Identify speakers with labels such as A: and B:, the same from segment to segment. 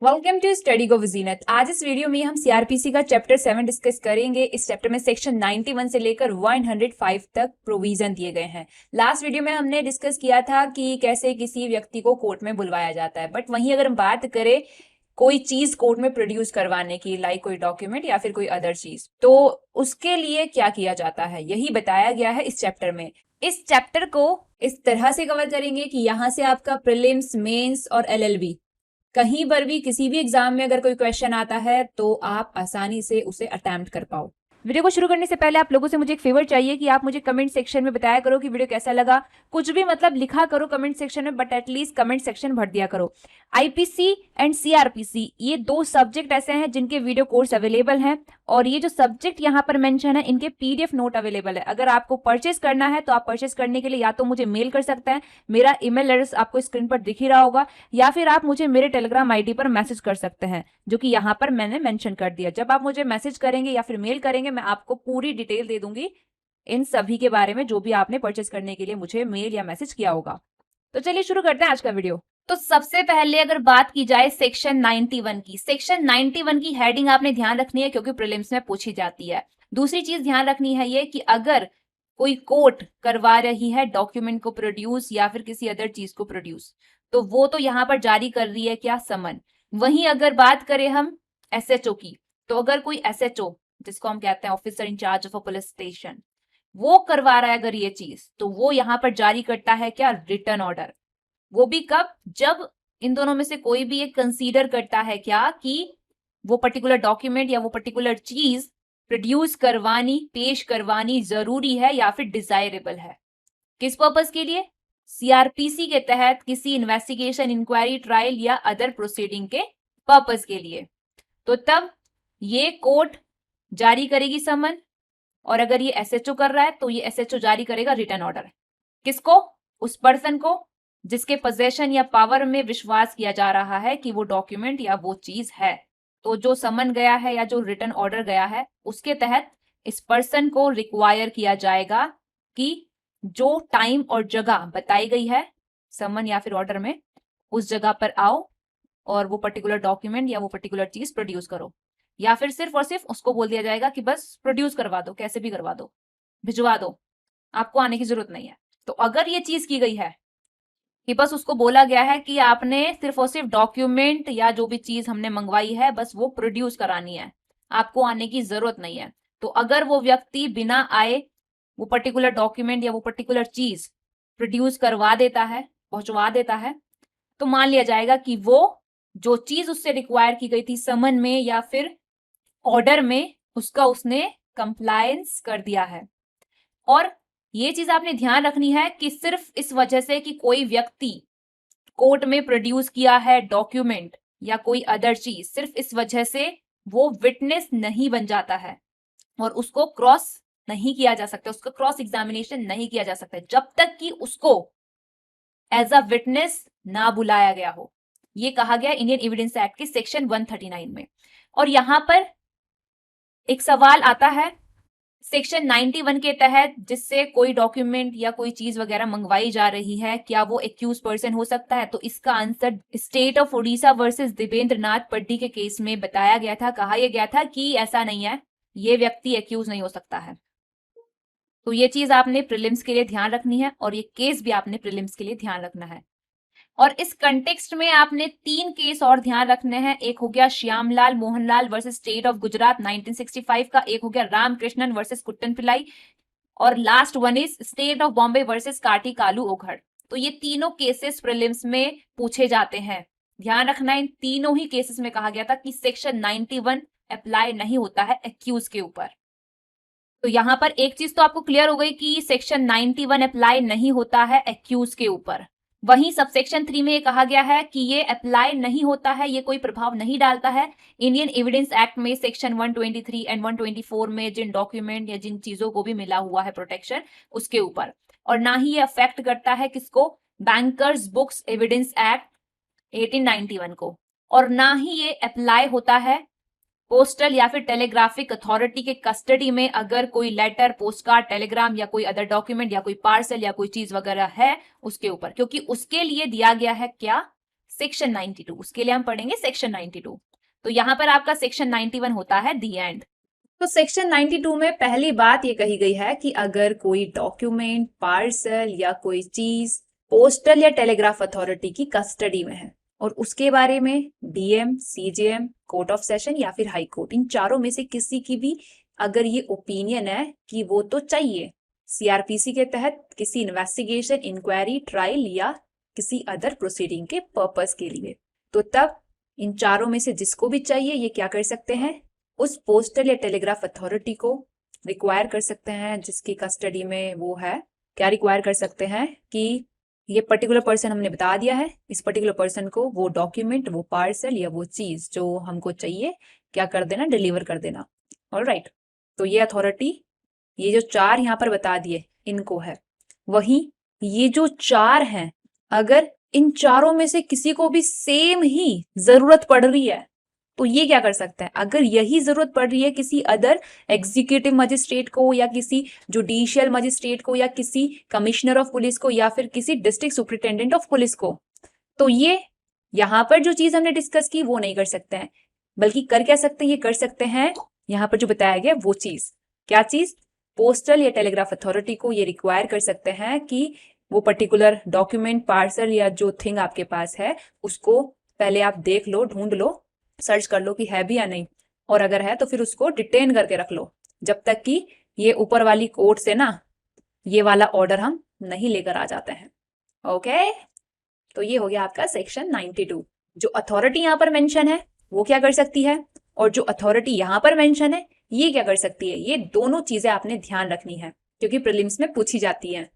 A: Welcome to study गो विजीनत। आज इस video में हम सीआरपीसी का चैप्टर 7 डिस्कस करेंगे। इस चैप्टर में सेक्शन 91 से लेकर 105 तक प्रोविजन दिए गए हैं। लास्ट वीडियो में हमने डिस्कस किया था कि कैसे किसी व्यक्ति को कोर्ट में बुलवाया जाता है, बट वहीं अगर हम बात करें कोई चीज कोर्ट में प्रोड्यूस करवाने की, लाइक कोई डॉक्यूमेंट या फिर कोई अदर चीज, तो उसके लिए क्या किया जाता है यही बताया गया है इस चैप्टर में। इस चैप्टर को इस तरह से कवर करेंगे कि यहाँ से आपका प्रीलिम्स, मेंस और एलएलबी कहीं पर भी किसी भी एग्जाम में अगर कोई क्वेश्चन आता है तो आप आसानी से उसे अटेम्प्ट कर पाओ। वीडियो को शुरू करने से पहले आप लोगों से मुझे एक फेवर चाहिए कि आप मुझे कमेंट सेक्शन में बताया करो कि वीडियो कैसा लगा। कुछ भी मतलब लिखा करो कमेंट सेक्शन में, बट एटलीस्ट कमेंट सेक्शन भर दिया करो। आईपीसी एंड सीआरपीसी ये दो सब्जेक्ट ऐसे हैं जिनके वीडियो कोर्स अवेलेबल हैं, और ये जो सब्जेक्ट यहाँ पर मेंशन है इनके पीडीएफ नोट अवेलेबल है। अगर आपको परचेस करना है तो आप परचेस करने के लिए या तो मुझे मेल कर सकते हैं, मेरा ईमेल एड्रेस आपको स्क्रीन पर दिख ही रहा होगा, या फिर आप मुझे मेरे टेलीग्राम आईडी पर मैसेज कर सकते हैं, जो कि यहाँ पर मैंने मेंशन कर दिया। जब आप मुझे मैसेज करेंगे या फिर मेल करेंगे, मैं आपको पूरी डिटेल दे दूंगी इन सभी के बारे में, जो भी आपने परचेस करने के लिए मुझे मेल या मैसेज किया होगा। तो चलिए शुरू करते हैं आज का वीडियो। तो सबसे पहले अगर बात की जाए सेक्शन 91 की, सेक्शन 91 की हेडिंग आपने ध्यान रखनी है क्योंकि प्रीलिम्स में पूछी जाती है। दूसरी चीज ध्यान रखनी है ये कि अगर कोई कोर्ट करवा रही है डॉक्यूमेंट को प्रोड्यूस या फिर किसी अदर चीज को प्रोड्यूस, तो वो तो यहाँ पर जारी कर रही है क्या, समन। वहीं अगर बात करें हम एसएचओ की, तो अगर कोई एसएचओ, जिसको हम कहते हैं officer in charge of a police station, वो करवा रहा है अगर ये चीज, तो वो यहाँ पर जारी करता है क्या, रिटर्न ऑर्डर। वो भी कब, जब इन दोनों में से कोई भी एक कंसीडर करता है क्या कि वो पर्टिकुलर डॉक्यूमेंट या वो पर्टिकुलर चीज प्रोड्यूस करवानी, पेश करवानी जरूरी है या फिर डिजायरेबल है। किस पर्पस के लिए, सीआरपीसी के तहत किसी इन्वेस्टिगेशन, इंक्वायरी, ट्रायल या अदर प्रोसीडिंग के पर्पस के लिए। तो तब ये कोर्ट जारी करेगी समन, और अगर ये एसएचओ कर रहा है तो ये एसएचओ जारी करेगा रिटर्न ऑर्डर। किसको, उस पर्सन को जिसके पोजेशन या पावर में विश्वास किया जा रहा है कि वो डॉक्यूमेंट या वो चीज है। तो जो समन गया है या जो रिटर्न ऑर्डर गया है, उसके तहत इस पर्सन को रिक्वायर किया जाएगा कि जो टाइम और जगह बताई गई है समन या फिर ऑर्डर में, उस जगह पर आओ और वो पर्टिकुलर डॉक्यूमेंट या वो पर्टिकुलर चीज प्रोड्यूस करो। या फिर सिर्फ और सिर्फ उसको बोल दिया जाएगा कि बस प्रोड्यूस करवा दो, कैसे भी करवा दो, भिजवा दो, आपको आने की जरूरत नहीं है। तो अगर ये चीज की गई है कि बस उसको बोला गया है कि आपने सिर्फ और सिर्फ डॉक्यूमेंट या जो भी चीज हमने मंगवाई है बस वो प्रोड्यूस करानी है, आपको आने की जरूरत नहीं है, तो अगर वो व्यक्ति बिना आए वो पर्टिकुलर डॉक्यूमेंट या वो पर्टिकुलर चीज प्रोड्यूस करवा देता है, पहुंचवा देता है, तो मान लिया जाएगा कि वो जो चीज उससे रिक्वायर की गई थी समन में या फिर ऑर्डर में, उसका उसने कंप्लायंस कर दिया है। और ये चीज आपने ध्यान रखनी है कि सिर्फ इस वजह से कि कोई व्यक्ति कोर्ट में प्रोड्यूस किया है डॉक्यूमेंट या कोई अदर चीज, सिर्फ इस वजह से वो विटनेस नहीं बन जाता है और उसको क्रॉस नहीं किया जा सकता, उसका क्रॉस एग्जामिनेशन नहीं किया जा सकता जब तक कि उसको एज अ विटनेस ना बुलाया गया हो। ये कहा गया इंडियन एविडेंस एक्ट के सेक्शन 139 में। और यहां पर एक सवाल आता है सेक्शन 91 के तहत, जिससे कोई डॉक्यूमेंट या कोई चीज वगैरह मंगवाई जा रही है, क्या वो एक्यूज पर्सन हो सकता है? तो इसका answer state of Orissa versus Divendra Nath Padhi के केस में बताया गया था, कहा यह गया था कि ऐसा नहीं है, ये व्यक्ति एक्यूज नहीं हो सकता है। तो ये चीज आपने प्रीलिम्स के लिए ध्यान रखनी है और ये केस भी आपने प्रीलिम्स के लिए ध्यान रखना है। और इस कंटेक्स्ट में आपने 3 केस और ध्यान रखने हैं। एक हो गया Shyamlal Mohanlal versus state of Gujarat 1965 का, एक हो गया रामकृष्णन वर्सेस कुट्टन पिल्लाई, और last one is state of Bombay versus काटी कालू ओघड़। तो ये तीनों केसेस प्रीलिम्स में पूछे जाते हैं। ध्यान रखना, इन तीनों ही केसेस में कहा गया था कि सेक्शन 91 अप्लाई नहीं होता है एक्यूज के ऊपर। तो यहां पर एक चीज तो आपको क्लियर हो गई कि सेक्शन 91 अप्लाई नहीं होता है एक्यूज के ऊपर। वहीं सबसेक्शन 3 में ये कहा गया है कि ये अप्लाई नहीं होता है, ये कोई प्रभाव नहीं डालता है इंडियन एविडेंस एक्ट में सेक्शन 123 एंड 124 में जिन डॉक्यूमेंट या जिन चीजों को भी मिला हुआ है प्रोटेक्शन, उसके ऊपर। और ना ही ये अफेक्ट करता है किसको, बैंकर्स बुक्स एविडेंस एक्ट 1891 को, और ना ही ये अप्लाई होता है पोस्टल या फिर टेलीग्राफिक अथॉरिटी के कस्टडी में अगर कोई लेटर, पोस्ट कार्ड, टेलीग्राम या कोई अदर डॉक्यूमेंट या कोई पार्सल या कोई चीज वगैरह है उसके ऊपर, क्योंकि उसके लिए दिया गया है क्या, सेक्शन 92, उसके लिए हम पढ़ेंगे सेक्शन 92। तो यहाँ पर आपका सेक्शन 91 होता है दी एंड। तो सेक्शन 92 में पहली बात ये कही गई है कि अगर कोई डॉक्यूमेंट, पार्सल या कोई चीज पोस्टल या टेलीग्राफ अथॉरिटी की कस्टडी में है और उसके बारे में DM, CJM, court of session या फिर हाई कोर्ट, इन चारों में से किसी की भी अगर ये ओपिनियन है कि वो तो चाहिए सीआरपीसी के तहत किसी इन्वेस्टिगेशन, इंक्वायरी, ट्रायल या किसी अदर प्रोसीडिंग के पर्पस के लिए, तो तब इन चारों में से जिसको भी चाहिए ये क्या कर सकते हैं, उस पोस्टल या टेलीग्राफ अथॉरिटी को रिक्वायर कर सकते हैं जिसकी कस्टडी में वो है। क्या रिक्वायर कर सकते हैं कि ये पर्टिकुलर पर्सन हमने बता दिया है, इस पर्टिकुलर पर्सन को वो डॉक्यूमेंट, वो पार्सल या वो चीज जो हमको चाहिए क्या कर देना, डिलीवर कर देना। ऑलराइट, तो ये अथॉरिटी, ये जो चार यहाँ पर बता दिए इनको है। वहीं ये जो चार हैं, अगर इन चारों में से किसी को भी सेम ही जरूरत पड़ रही है तो ये क्या कर सकता है, अगर यही जरूरत पड़ रही है किसी अदर एग्जीक्यूटिव मजिस्ट्रेट को या किसी जुडिशियल मजिस्ट्रेट को या किसी कमिश्नर ऑफ पुलिस को या फिर किसी डिस्ट्रिक्ट सुपरिटेंडेंट ऑफ पुलिस को, तो ये यहाँ पर जो चीज हमने डिस्कस की वो नहीं कर सकते हैं, बल्कि कर क्या सकते हैं, ये कर सकते हैं यहाँ पर जो बताया गया वो चीज। क्या चीज? पोस्टल या टेलीग्राफ अथॉरिटी को ये रिक्वायर कर सकते हैं कि वो पर्टिकुलर डॉक्यूमेंट, पार्सल या जो थिंग आपके पास है उसको पहले आप देख लो, ढूंढ लो, सर्च कर लो कि है भी या नहीं, और अगर है तो फिर उसको डिटेन करके रख लो जब तक कि ये ऊपर वाली कोर्ट से ना ये वाला ऑर्डर हम नहीं लेकर आ जाते हैं। ओके, तो ये हो गया आपका सेक्शन 92। जो अथॉरिटी यहाँ पर मेंशन है वो क्या कर सकती है, और जो अथॉरिटी यहाँ पर मेंशन है ये क्या कर सकती है, ये दोनों चीजें आपने ध्यान रखनी है क्योंकि प्रीलिम्स में पूछी जाती है।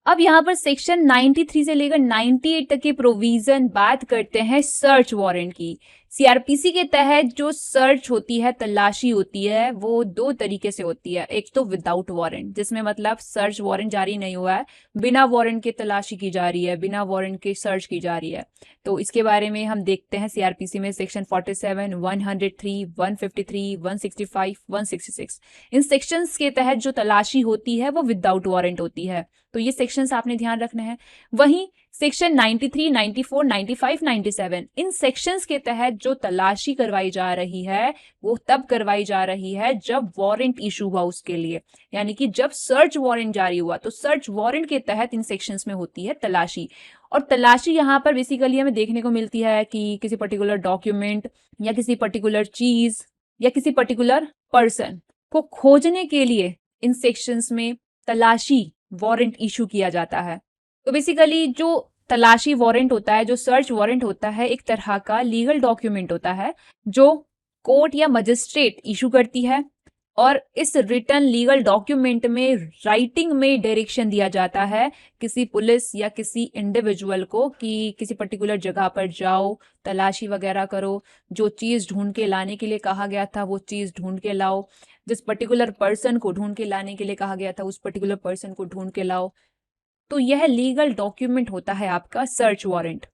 A: अब यहाँ पर सेक्शन 93 से लेकर 98 तक के प्रोविजन बात करते हैं सर्च वारंट की। सीआरपीसी के तहत जो सर्च होती है, तलाशी होती है, वो दो तरीके से होती है। एक तो विदाउट वारंट, जिसमें मतलब सर्च वारंट जारी नहीं हुआ है, बिना वारंट के तलाशी की जा रही है, बिना वारंट के सर्च की जा रही है। तो इसके बारे में हम देखते हैं सीआरपीसी में सेक्शन 47, 103, 153, 165, 166। इन सेक्शंस के तहत जो तलाशी होती है वो विदाउट वारंट होती है, तो ये सेक्शंस आपने ध्यान रखने हैं। वहीं सेक्शन 93, 94, 95, 97 इन सेक्शंस के तहत जो तलाशी करवाई जा रही है वो तब करवाई जा रही है जब वारंट इशू हुआ उसके लिए, यानी कि जब सर्च वारंट जारी हुआ, तो सर्च वारंट के तहत इन सेक्शंस में होती है तलाशी। और तलाशी यहाँ पर बेसिकली हमें देखने को मिलती है कि किसी पर्टिकुलर डॉक्यूमेंट या किसी पर्टिकुलर चीज या किसी पर्टिकुलर पर्सन को खोजने के लिए इन सेक्शंस में तलाशी वारंट इशू किया जाता है। तो बेसिकली जो तलाशी वारंट होता है, जो सर्च वारंट होता है, एक तरह का लीगल डॉक्यूमेंट होता है जो कोर्ट या मजिस्ट्रेट इशू करती है, और इस रिटर्न लीगल डॉक्यूमेंट में राइटिंग में डायरेक्शन दिया जाता है किसी पुलिस या किसी इंडिविजुअल को कि किसी पर्टिकुलर जगह पर जाओ, तलाशी वगैरह करो, जो चीज ढूंढ के लाने के लिए कहा गया था वो चीज ढूंढ के लाओ, जिस पर्टिकुलर पर्सन को ढूंढ के लाने के लिए कहा गया था उस पर्टिकुलर पर्सन को ढूंढ के लाओ। तो यह लीगल डॉक्यूमेंट होता है आपका सर्च वारंट।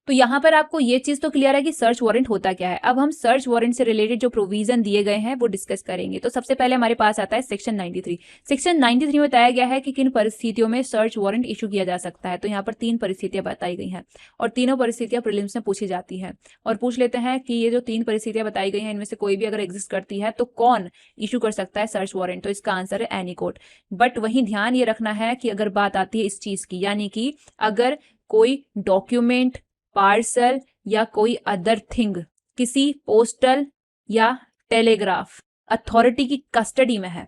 A: तो यहाँ पर आपको ये चीज तो क्लियर है कि सर्च वारंट होता क्या है। अब हम सर्च वारंट से रिलेटेड जो प्रोविजन दिए गए हैं वो डिस्कस करेंगे। तो सबसे पहले हमारे पास आता है सेक्शन 93। सेक्शन 93 में बताया गया है कि किन परिस्थितियों में सर्च वारंट इशू किया जा सकता है। तो यहाँ पर 3 परिस्थितियां बताई गई हैं और तीनों परिस्थितियां प्रीलिम्स में पूछी जाती हैं। और पूछ लेते हैं कि ये जो 3 परिस्थितियां बताई गई हैं इनमें से कोई भी अगर एग्जिस्ट करती है तो कौन इशू कर सकता है सर्च वारंट। तो इसका आंसर है एनी कोर्ट। बट वहीं ध्यान ये रखना है कि अगर बात आती है इस चीज की, यानी कि अगर कोई डॉक्यूमेंट, पार्सल या कोई अदर थिंग किसी पोस्टल या टेलीग्राफ अथॉरिटी की कस्टडी में है,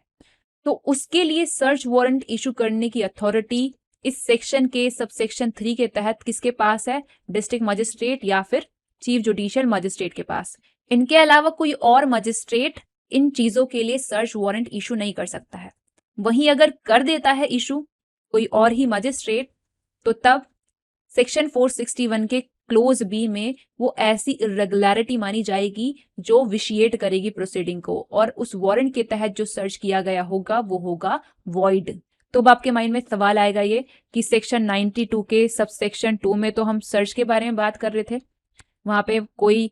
A: तो उसके लिए सर्च वारंट इशू करने की अथॉरिटी इस सेक्शन के सबसेक्शन 3 के तहत किसके पास है, डिस्ट्रिक्ट मजिस्ट्रेट या फिर चीफ जुडिशियल मजिस्ट्रेट के पास। इनके अलावा कोई और मजिस्ट्रेट इन चीजों के लिए सर्च वारंट इशू नहीं कर सकता है। वहीं अगर कर देता है इशू कोई और ही मजिस्ट्रेट, तो तब सेक्शन 461 के क्लोज बी में वो ऐसी इरेगुलरिटी मानी जाएगी जो विशिएट करेगी प्रोसीडिंग को, और उस वारंट के तहत जो सर्च किया गया होगा वो होगा वॉइड। तो अब आपके माइंड में सवाल आएगा ये कि सेक्शन 92 के सबसेक्शन 2 में तो हम सर्च के बारे में बात कर रहे थे, वहां पे कोई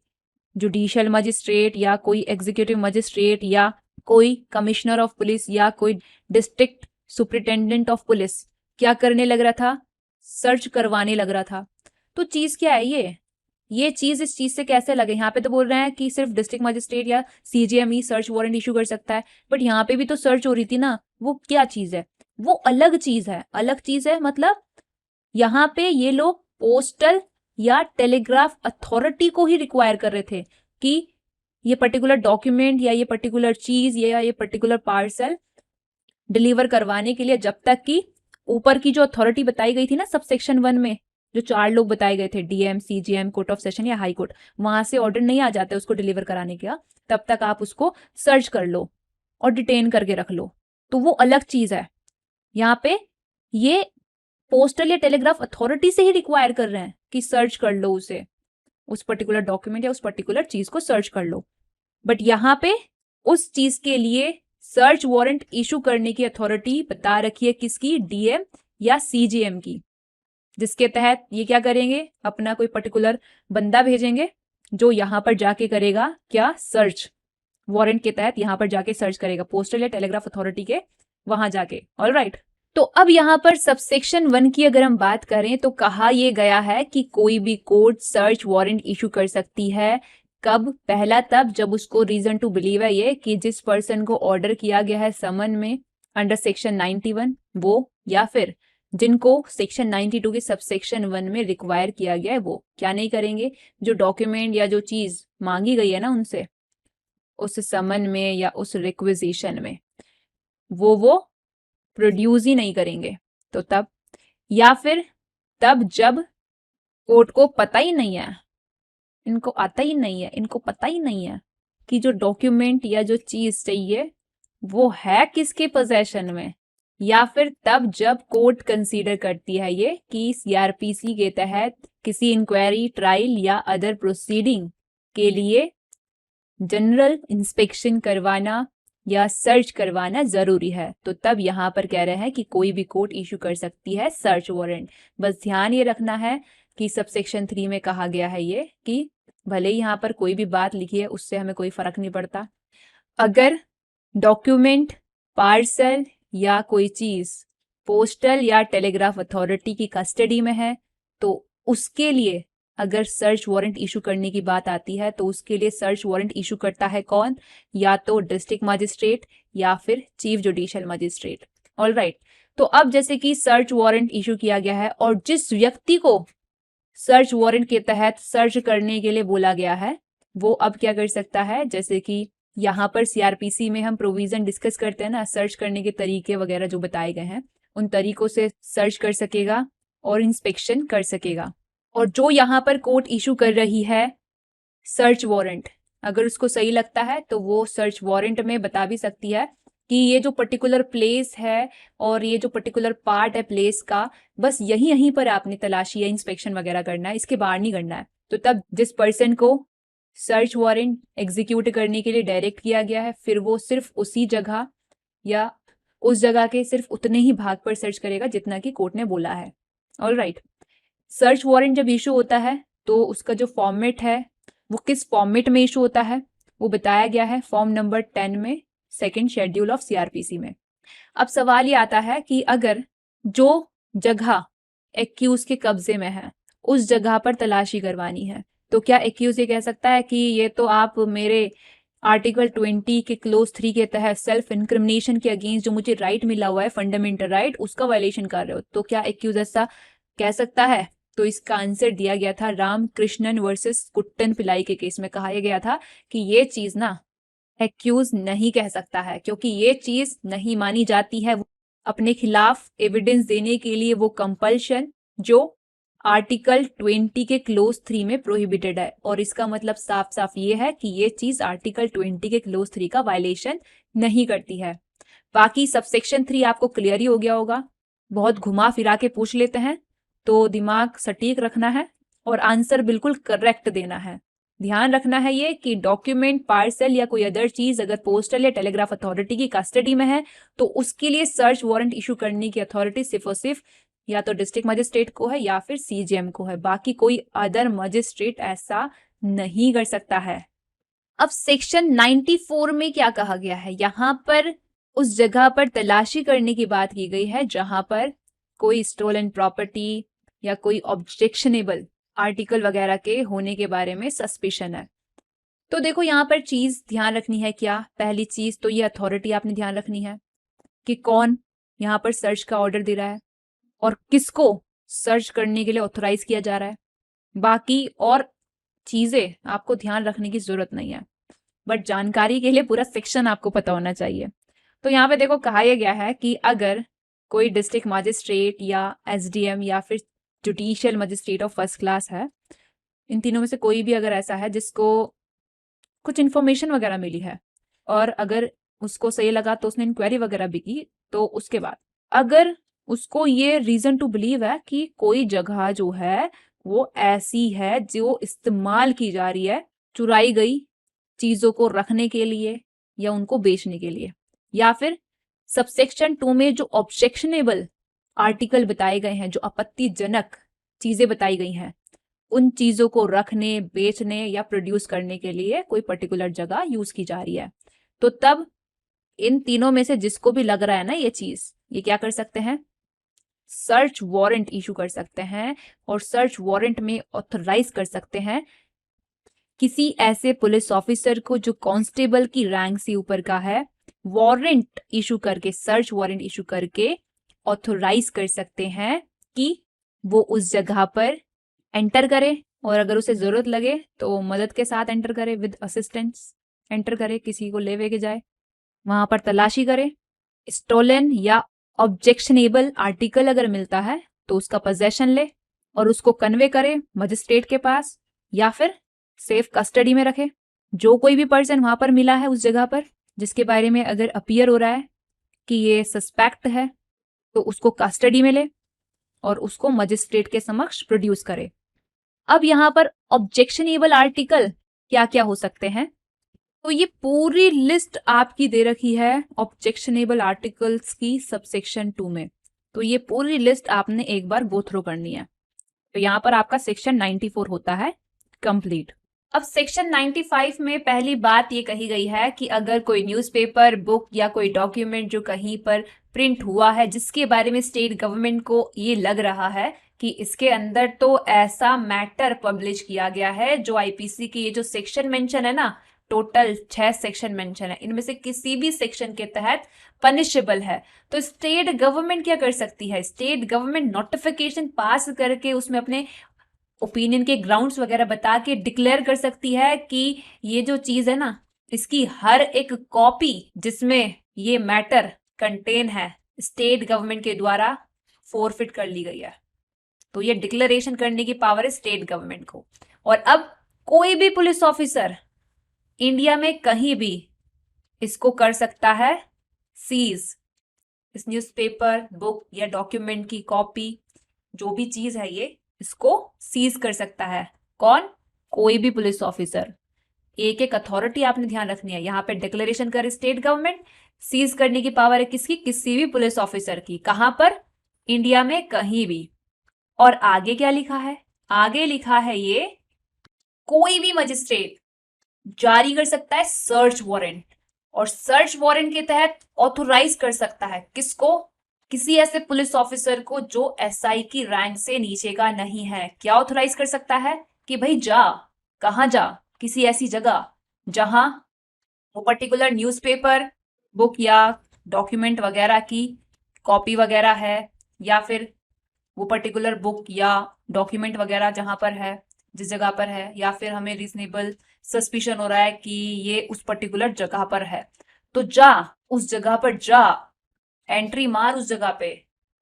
A: जुडिशियल मजिस्ट्रेट या कोई एग्जीक्यूटिव मजिस्ट्रेट या कोई कमिश्नर ऑफ पुलिस या कोई डिस्ट्रिक्ट सुपरिटेंडेंट ऑफ पुलिस क्या करने लग रहा था, सर्च करवाने लग रहा था। तो चीज क्या है, ये ये चीज इस चीज से कैसे लगे? यहाँ पे तो बोल रहे हैं कि सिर्फ डिस्ट्रिक्ट मजिस्ट्रेट या सीजीएमई सर्च वारंट इशू कर सकता है, बट यहाँ पे भी तो सर्च हो रही थी ना। वो क्या चीज है? वो अलग चीज है, अलग चीज है। मतलब यहाँ पे ये लोग पोस्टल या टेलीग्राफ अथॉरिटी को ही रिक्वायर कर रहे थे कि ये पर्टिकुलर डॉक्यूमेंट या ये पर्टिकुलर चीज या ये पर्टिकुलर पार्सल डिलीवर करवाने के लिए, जब तक कि ऊपर की जो अथॉरिटी बताई गई थी ना सब सेक्शन 1 में, जो 4 लोग बताए गए थे, DM, CGM, court of session या हाई कोर्ट, वहां से ऑर्डर नहीं आ जाता उसको डिलीवर कराने का, तब तक आप उसको सर्च कर लो और डिटेन करके रख लो। तो वो अलग चीज है। यहाँ पे ये पोस्टल या टेलीग्राफ अथॉरिटी से ही रिक्वायर कर रहे हैं कि सर्च कर लो उसे, उस पर्टिकुलर डॉक्यूमेंट या उस पर्टिकुलर चीज को सर्च कर लो। बट यहाँ पे उस चीज के लिए सर्च वारंट इशू करने की अथॉरिटी बता रखी है किसकी? डीएम या सीजीएम की, जिसके तहत ये क्या करेंगे? अपना कोई पर्टिकुलर बंदा भेजेंगे जो यहाँ पर जाके करेगा क्या? सर्च वारंट के तहत यहाँ पर जाके सर्च करेगा, पोस्टल या टेलीग्राफ अथॉरिटी के वहां जाके। ऑलराइट, तो अब यहाँ पर सबसेक्शन 1 की अगर हम बात करें तो कहा यह गया है कि कोई भी कोर्ट सर्च वारंट इशू कर सकती है। कब? पहला तब जब उसको रीजन टू बिलीव है ये कि जिस पर्सन को ऑर्डर किया गया है समन में अंडर सेक्शन 91 वो, या फिर जिनको सेक्शन 92 के सबसेक्शन 1 में रिक्वायर किया गया है वो क्या नहीं करेंगे? जो डॉक्यूमेंट या जो चीज मांगी गई है ना उनसे उस समन में या उस रिक्विजिशन में, वो प्रोड्यूस ही नहीं करेंगे। तो तब, या फिर तब जब कोर्ट को पता ही नहीं है, इनको आता ही नहीं है, इनको पता ही नहीं है कि जो डॉक्यूमेंट या जो चीज चाहिए वो है किसके पोजेशन में, या फिर तब जब कोर्ट कंसीडर करती है ये कि सीआरपीसी के तहत किसी इंक्वायरी, ट्रायल या अदर प्रोसीडिंग के लिए जनरल इंस्पेक्शन करवाना या सर्च करवाना जरूरी है। तो तब यहाँ पर कह रहे हैं कि कोई भी कोर्ट इशू कर सकती है सर्च वारंट। बस ध्यान ये रखना है कि सबसेक्शन 3 में कहा गया है ये कि भले ही यहाँ पर कोई भी बात लिखी है उससे हमें कोई फर्क नहीं पड़ता, अगर डॉक्यूमेंट, पार्सल या कोई चीज पोस्टल या टेलीग्राफ अथॉरिटी की कस्टडी में है तो उसके लिए अगर सर्च वारंट इशू करने की बात आती है तो उसके लिए सर्च वारंट इशू करता है कौन? या तो डिस्ट्रिक्ट मजिस्ट्रेट या फिर चीफ जुडिशियल मजिस्ट्रेट। ऑलराइट, तो अब जैसे कि सर्च वारंट इशू किया गया है और जिस व्यक्ति को सर्च वारंट के तहत सर्च करने के लिए बोला गया है वो अब क्या कर सकता है? जैसे कि यहाँ पर सीआरपीसी में हम प्रोविजन डिस्कस करते हैं ना, सर्च करने के तरीके वगैरह जो बताए गए हैं उन तरीकों से सर्च कर सकेगा और इंस्पेक्शन कर सकेगा। और जो यहाँ पर कोर्ट इशू कर रही है सर्च वारंट, अगर उसको सही लगता है तो वो सर्च वारंट में बता भी सकती है कि ये जो पर्टिकुलर प्लेस है और ये जो पर्टिकुलर पार्ट है प्लेस का, बस यहीं पर आपने तलाशी या इंस्पेक्शन वगैरह करना है, इसके बाहर नहीं करना है। तो तब जिस पर्सन को सर्च वारंट एग्जीक्यूट करने के लिए डायरेक्ट किया गया है फिर वो सिर्फ उसी जगह या उस जगह के सिर्फ उतने ही भाग पर सर्च करेगा जितना कि कोर्ट ने बोला है। ऑलराइट, सर्च वारंट जब इशू होता है तो उसका जो फॉर्मेट है वो किस फॉर्मेट में इशू होता है वो बताया गया है फॉर्म नंबर 10 में, सेकेंड शेड्यूल ऑफ सीआरपीसी में। अब सवाल ये आता है कि अगर जो जगह एक्यूज के कब्जे में है उस जगह पर तलाशी करवानी है तो क्या एक्यूज ये कह सकता है कि ये तो आप मेरे आर्टिकल 20 के क्लोज 3 के तहत सेल्फ इंक्रिमिनेशन के अगेंस्ट जो मुझे राइट मिला हुआ है, फंडामेंटल राइट, उसका वायलेशन कर रहे हो? तो क्या एक्यूज ऐसा कह सकता है? तो इसका आंसर दिया गया था रामकृष्णन वर्सेस कुट्टन पिलाई के केस में। कहा गया था कि ये चीज ना एक्यूज नहीं कह सकता है क्योंकि ये चीज नहीं मानी जाती है। अपने खिलाफ एविडेंस देने के लिए वो कंपल्शन जो आर्टिकल 20 के क्लोज 3 में प्रोहिबिटेड है, और इसका मतलब साफ साफ ये है कि ये चीज आर्टिकल 20 के क्लोज 3 का वायलेशन नहीं करती है। बाकी सबसेक्शन 3 आपको क्लियर ही हो गया होगा। बहुत घुमा फिरा के पूछ लेते हैं तो दिमाग सटीक रखना है और आंसर बिल्कुल करेक्ट देना है। ध्यान रखना है ये कि डॉक्यूमेंट, पार्सल या कोई अदर चीज अगर पोस्टल या टेलीग्राफ अथॉरिटी की कस्टडी में है तो उसके लिए सर्च वारंट इशू करने की अथॉरिटी सिर्फ और सिर्फ या तो डिस्ट्रिक्ट मजिस्ट्रेट को है या फिर सीजीएम को है। बाकी कोई अदर मजिस्ट्रेट ऐसा नहीं कर सकता है। अब सेक्शन 94 में क्या कहा गया है? यहाँ पर उस जगह पर तलाशी करने की बात की गई है जहां पर कोई स्टोलन प्रॉपर्टी या कोई ऑब्जेक्शनेबल आर्टिकल वगैरह के होने के बारे में सस्पिशन है। तो देखो यहाँ पर चीज ध्यान रखनी है क्या, पहली चीज तो ये अथॉरिटी आपने ध्यान रखनी है कि कौन यहाँ पर सर्च का ऑर्डर दे रहा है और किसको सर्च करने के लिए ऑथोराइज किया जा रहा है। बाकी और चीजें आपको ध्यान रखने की जरूरत नहीं है, बट जानकारी के लिए पूरा सेक्शन आपको पता होना चाहिए। तो यहाँ पे देखो कहा यह गया है कि अगर कोई डिस्ट्रिक्ट मजिस्ट्रेट या एसडीएम या फिर judicial magistrate of first class है, इन तीनों में से कोई भी अगर ऐसा है जिसको कुछ इन्फॉर्मेशन वगैरह मिली है और अगर उसको सही लगा तो उसने इंक्वायरी वगैरह भी की, तो उसके बाद अगर उसको ये रीजन टू बिलीव है कि कोई जगह जो है वो ऐसी है जो इस्तेमाल की जा रही है चुराई गई चीजों को रखने के लिए या उनको बेचने के लिए, या फिर सबसेक्शन 2 में जो ऑब्जेक्शनेबल आर्टिकल बताए गए हैं, जो आपत्तिजनक चीजें बताई गई हैं, उन चीजों को रखने, बेचने या प्रोड्यूस करने के लिए कोई पर्टिकुलर जगह यूज की जा रही है, तो तब इन तीनों में से जिसको भी लग रहा है ना ये चीज, ये क्या कर सकते हैं, सर्च वारंट इशू कर सकते हैं और सर्च वारंट में ऑथराइज कर सकते हैं किसी ऐसे पुलिस ऑफिसर को जो कांस्टेबल की रैंक से ऊपर का है, वारंट इशू करके, सर्च वारंट इशू करके ऑथराइज कर सकते हैं कि वो उस जगह पर एंटर करे और अगर उसे जरूरत लगे तो मदद के साथ एंटर करे, विद असिस्टेंस एंटर करे, किसी को ले के जाए, वहां पर तलाशी करे। स्टोलन या ऑब्जेक्शनेबल आर्टिकल अगर मिलता है तो उसका पोजेशन ले और उसको कन्वे करे मजिस्ट्रेट के पास या फिर सेफ कस्टडी में रखे। जो कोई भी पर्सन वहां पर मिला है उस जगह पर जिसके बारे में अगर अपीयर हो रहा है कि ये सस्पेक्ट है, तो उसको कस्टडी में ले और उसको मजिस्ट्रेट के समक्ष प्रोड्यूस करे। अब यहाँ पर ऑब्जेक्शनेबल आर्टिकल क्या क्या हो सकते हैं, तो ये पूरी लिस्ट आपकी दे रखी है ऑब्जेक्शनेबल आर्टिकल्स की सबसेक्शन 2 में। तो ये पूरी लिस्ट आपने एक बार गो थ्रू करनी है। तो यहाँ पर आपका सेक्शन 94 होता है कंप्लीट। अब सेक्शन 95 में पहली बात ये कही गई है कि अगर कोई न्यूज़पेपर, बुक या कोई डॉक्यूमेंट जो कहीं पर प्रिंट हुआ है जिसके बारे में स्टेट गवर्नमेंट को ये लग रहा है कि इसके अंदर तो ऐसा मैटर पब्लिश किया गया है जो आईपीसी की ये जो सेक्शन मेंशन है ना, टोटल 6 सेक्शन मेंशन है, इनमें से किसी भी सेक्शन के तहत पनिशेबल है, तो स्टेट गवर्नमेंट क्या कर सकती है, स्टेट गवर्नमेंट नोटिफिकेशन पास करके उसमें अपने ओपिनियन के ग्राउंड्स वगैरह बता के डिक्लेयर कर सकती है कि ये जो चीज है ना, इसकी हर एक कॉपी जिसमें ये मैटर कंटेन है स्टेट गवर्नमेंट के द्वारा फोरफिट कर ली गई है। तो ये डिक्लेरेशन करने की पावर है स्टेट गवर्नमेंट को। और अब कोई भी पुलिस ऑफिसर इंडिया में कहीं भी इसको कर सकता है सीज, इस न्यूज़पेपर, बुक या डॉक्यूमेंट की कॉपी, जो भी चीज है ये, इसको सीज कर सकता है। कौन? कोई भी पुलिस ऑफिसर। एक एक अथॉरिटी आपने ध्यान रखनी है। यहाँ पे डिक्लेरेशन कर स्टेट गवर्नमेंट, सीज करने की पावर है किसकी? किसी भी पुलिस ऑफिसर की। कहां पर? इंडिया में कहीं भी। और आगे क्या लिखा है? आगे लिखा है ये कोई भी मजिस्ट्रेट जारी कर सकता है सर्च वारंट, और सर्च वारंट के तहत ऑथोराइज कर सकता है किसको? किसी ऐसे पुलिस ऑफिसर को जो एसआई की रैंक से नीचे का नहीं है। क्या ऑथोराइज कर सकता है? कि भाई जा, कहां जा? किसी ऐसी जगह जहां वो पर्टिकुलर न्यूज़पेपर, बुक या डॉक्यूमेंट वगैरह की कॉपी वगैरह है, या फिर वो पर्टिकुलर बुक या डॉक्यूमेंट वगैरह जहां पर है, जिस जगह पर है, या फिर हमें रीजनेबल सस्पिशन हो रहा है कि ये उस पर्टिकुलर जगह पर है, तो जा, उस जगह पर जा, एंट्री मार उस जगह पे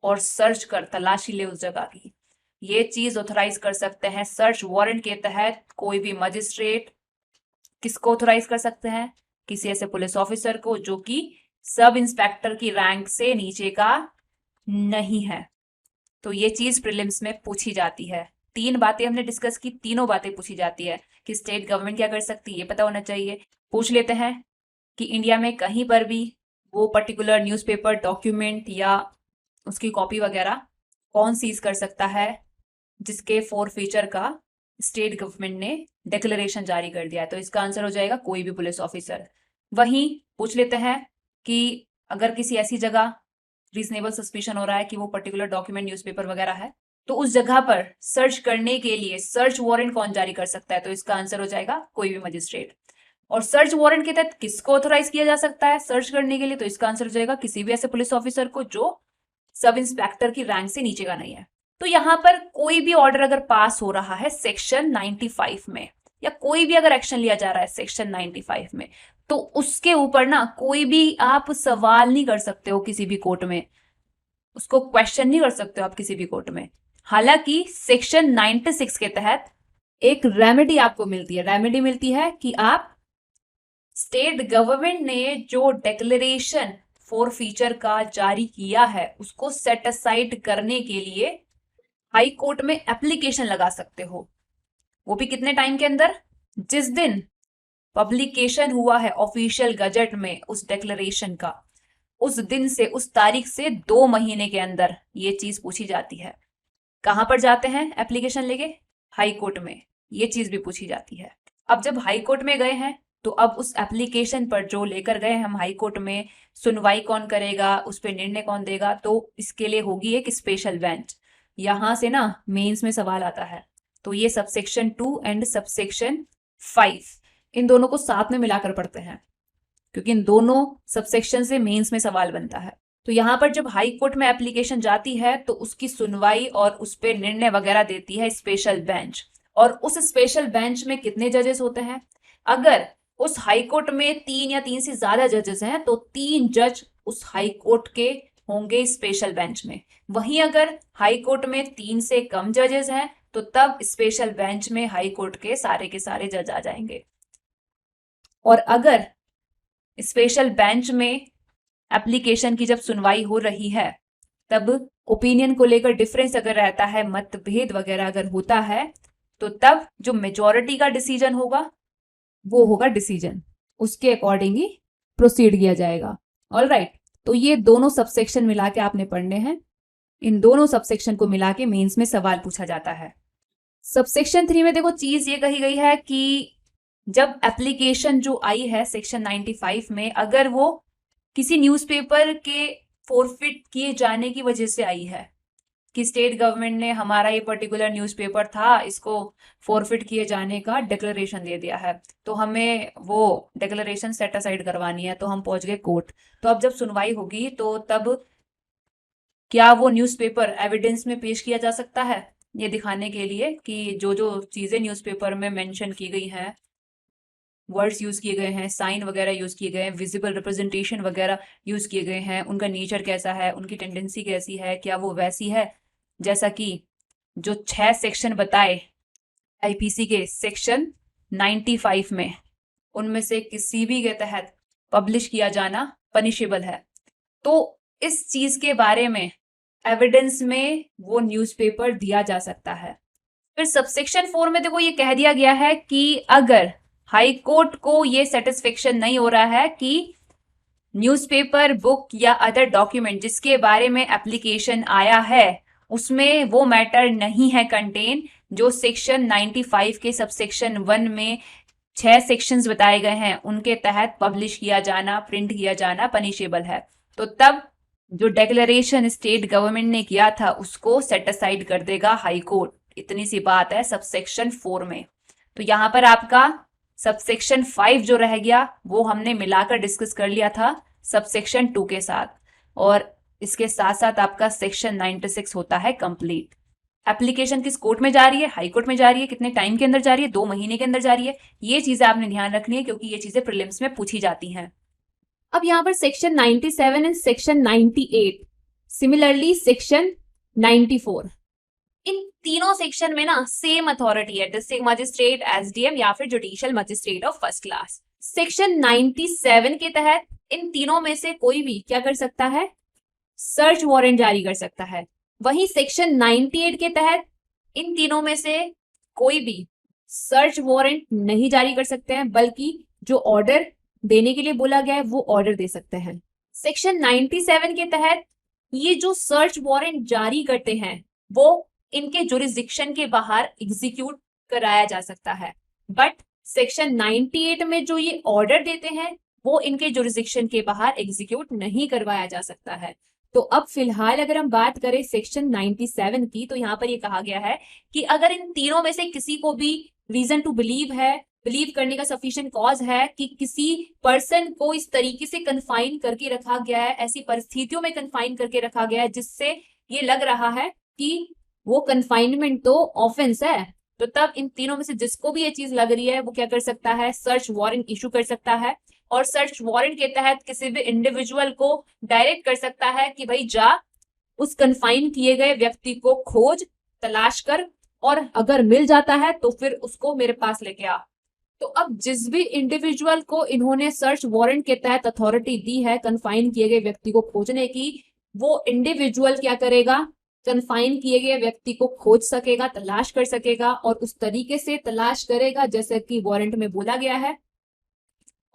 A: और सर्च कर, तलाशी ले उस जगह की। ये चीज ऑथराइज कर सकते हैं सर्च वारंट के तहत कोई भी मजिस्ट्रेट। किसको ऑथराइज कर सकते हैं? किसी ऐसे पुलिस ऑफिसर को जो कि सब इंस्पेक्टर की रैंक से नीचे का नहीं है। तो ये चीज प्रीलिम्स में पूछी जाती है। 3 बातें हमने डिस्कस की, तीनों बातें पूछी जाती है कि स्टेट गवर्नमेंट क्या कर सकती है, ये पता होना चाहिए। पूछ लेते हैं कि इंडिया में कहीं पर भी वो पर्टिकुलर न्यूज़पेपर, डॉक्यूमेंट या उसकी कॉपी वगैरह कौन सीज कर सकता है जिसके फॉरफीचर का स्टेट गवर्नमेंट ने डिक्लेरेशन जारी कर दिया है। तो इसका आंसर हो जाएगा कोई भी पुलिस ऑफिसर। वहीं पूछ लेते हैं कि अगर किसी ऐसी जगह रीजनेबल सस्पिशन हो रहा है कि वो पर्टिकुलर डॉक्यूमेंट, न्यूज़पेपर वगैरह है, तो उस जगह पर सर्च करने के लिए सर्च वारंट कौन जारी कर सकता है? तो इसका आंसर हो जाएगा कोई भी मजिस्ट्रेट। और सर्च वारंट के तहत किसको ऑथोराइज किया जा सकता है सर्च करने के लिए? तो इसका आंसर हो जाएगा किसी भी ऐसे पुलिस ऑफिसर को जो सब इंस्पेक्टर की रैंक से नीचे का नहीं है। तो यहाँ पर कोई भी ऑर्डर अगर पास हो रहा है सेक्शन 95 में, या कोई भी अगर एक्शन लिया जा रहा है सेक्शन 95 में, तो उसके ऊपर ना कोई भी आप सवाल नहीं कर सकते हो किसी भी कोर्ट में, उसको क्वेश्चन नहीं कर सकते हो आप किसी भी कोर्ट में। हालांकि सेक्शन 96 के तहत एक रेमेडी आपको मिलती है। रेमेडी मिलती है कि आप स्टेट गवर्नमेंट ने जो डिक्लेरेशन फॉर फीचर का जारी किया है उसको सेट असाइड करने के लिए हाई कोर्ट में एप्लीकेशन लगा सकते हो। वो भी कितने टाइम के अंदर? जिस दिन पब्लिकेशन हुआ है ऑफिशियल गजट में उस डिक्लेरेशन का, उस दिन से, उस तारीख से 2 महीने के अंदर ये चीज पूछी जाती है। कहां पर जाते हैं एप्लीकेशन लेके? हाई कोर्ट में ये चीज भी पूछी जाती है। अब जब हाई कोर्ट में गए हैं तो अब उस एप्लीकेशन पर जो लेकर गए हम हाई कोर्ट में, सुनवाई कौन करेगा, उस पर निर्णय कौन देगा? तो इसके लिए होगी एक स्पेशल बेंच। यहां से ना मेंस में सवाल आता है। तो ये सबसेक्शन 2 एंड सबसेक्शन 5 इन दोनों को साथ में मिलाकर पढ़ते हैं, क्योंकि इन दोनों सबसेक्शन से मेंस में सवाल बनता है। तो यहाँ पर जब हाई कोर्ट में एप्लीकेशन जाती है तो उसकी सुनवाई और उस पर निर्णय वगैरह देती है स्पेशल बेंच। और उस स्पेशल बेंच में कितने जजेस होते हैं? अगर उस हाई कोर्ट में 3 या 3 से ज्यादा जजेस हैं तो 3 जज उस हाई कोर्ट के होंगे स्पेशल बेंच में। वहीं अगर हाई कोर्ट में 3 से कम जजेस हैं तो तब स्पेशल बेंच में हाई कोर्ट के सारे जज आ जाएंगे। और अगर स्पेशल बेंच में एप्लीकेशन की जब सुनवाई हो रही है तब ओपिनियन को लेकर डिफरेंस अगर रहता है, मतभेद वगैरह अगर होता है, तो तब जो मेजॉरिटी का डिसीजन होगा वो होगा डिसीजन, उसके अकॉर्डिंग ही प्रोसीड किया जाएगा। ऑलराइट, तो ये दोनों सबसेक्शन मिला के आपने पढ़ने हैं। इन दोनों सबसेक्शन को मिला के मेंस में सवाल पूछा जाता है। सबसेक्शन 3 में देखो चीज ये कही गई है कि जब एप्लीकेशन जो आई है सेक्शन 95 में, अगर वो किसी न्यूज़पेपर के फॉरफिट किए जाने की वजह से आई है कि स्टेट गवर्नमेंट ने हमारा ये पर्टिकुलर न्यूज़पेपर था, इसको फॉरफिट किए जाने का डिक्लेरेशन दे दिया है, तो हमें वो डिक्लेरेशन सेट असाइड करवानी है, तो हम पहुंच गए कोर्ट। तो अब जब सुनवाई होगी तो तब क्या वो न्यूज़पेपर एविडेंस में पेश किया जा सकता है, ये दिखाने के लिए कि जो जो चीज़ें न्यूज़पेपर में मेंशन की गई हैं, वर्ड्स यूज किए गए हैं, साइन वगैरह यूज किए गए हैं, विजिबल रिप्रेजेंटेशन वगैरह यूज किए गए हैं, उनका नेचर कैसा है, उनकी टेंडेंसी कैसी है, क्या वो वैसी है जैसा कि जो 6 सेक्शन बताए आईपीसी के सेक्शन 95 में, उनमें से किसी भी के तहत पब्लिश किया जाना पनिशेबल है। तो इस चीज के बारे में एविडेंस में वो न्यूज़पेपर दिया जा सकता है। फिर सबसेक्शन 4 में देखो ये कह दिया गया है कि अगर हाई कोर्ट को ये सेटिस्फेक्शन नहीं हो रहा है कि न्यूज़पेपर, बुक या अदर डॉक्यूमेंट जिसके बारे में एप्लीकेशन आया है उसमें वो मैटर नहीं है कंटेन जो सेक्शन 95 के सबसेक्शन 1 में 6 सेक्शंस बताए गए हैं, उनके तहत पब्लिश किया जाना, प्रिंट किया जाना पनिशेबल है, तो तब जो डिक्लेरेशन स्टेट गवर्नमेंट ने किया था उसको सेट असाइड कर देगा हाई कोर्ट। इतनी सी बात है सबसेक्शन 4 में। तो यहाँ पर आपका सबसेक्शन 5 जो रह गया वो हमने मिलाकर डिस्कस कर लिया था सबसेक्शन 2 के साथ, और इसके साथ साथ आपका सेक्शन 96 होता है कंप्लीट। एप्लीकेशन किस कोर्ट में जा रही है? हाई कोर्ट में जा रही है। कितने टाइम के अंदर जा रही है? 2 महीने के अंदर जा रही है। ये चीजें आपने ध्यान रखनी है क्योंकि ये चीजें प्रीलिम्स में पूछी जाती हैं। अब यहाँ पर section 97 and section 98, similarly section 94, इन तीनों सेक्शन में ना सेम अथॉरिटी है, डिस्ट्रिक्ट मजिस्ट्रेट, एसडीएम या फिर judicial magistrate of first class. Section 97 के तहत इन तीनों में से कोई भी क्या कर सकता है? सर्च वारंट जारी कर सकता है। वहीं सेक्शन 98 के तहत इन तीनों में से कोई भी सर्च वारंट नहीं जारी कर सकते हैं, बल्कि जो ऑर्डर देने के लिए बोला गया है वो ऑर्डर दे सकते हैं। सेक्शन 97 के तहत ये जो सर्च वारंट जारी करते हैं वो इनके जुरिस्डिक्शन के बाहर एग्जीक्यूट कराया जा सकता है, बट सेक्शन 98 में जो ये ऑर्डर देते हैं वो इनके जुरिस्डिक्शन के बाहर एग्जीक्यूट नहीं करवाया जा सकता है। तो अब फिलहाल अगर हम बात करें सेक्शन 97 की, तो यहाँ पर ये कहा गया है कि अगर इन तीनों में से किसी को भी रीजन टू बिलीव करने का सफिशिएंट कॉज है कि किसी पर्सन को इस तरीके से कन्फाइन करके रखा गया है, ऐसी परिस्थितियों में कन्फाइन करके रखा गया है जिससे ये लग रहा है कि वो कन्फाइनमेंट तो ऑफेंस है, तो तब इन तीनों में से जिसको भी ये चीज लग रही है वो क्या कर सकता है, सर्च वारंट इशू कर सकता है। और सर्च वारंट के तहत किसी भी इंडिविजुअल को डायरेक्ट कर सकता है कि भाई जा उस कन्फाइन किए गए व्यक्ति को खोज तलाश कर, और अगर मिल जाता है तो फिर उसको मेरे पास लेके आ। तो अब जिस भी इंडिविजुअल को इन्होंने सर्च वारंट के तहत अथॉरिटी दी है कन्फाइन किए गए व्यक्ति को खोजने की, वो इंडिविजुअल क्या करेगा, कन्फाइन किए गए व्यक्ति को खोज सकेगा, तलाश कर सकेगा और उस तरीके से तलाश करेगा जैसे कि वारंट में बोला गया है।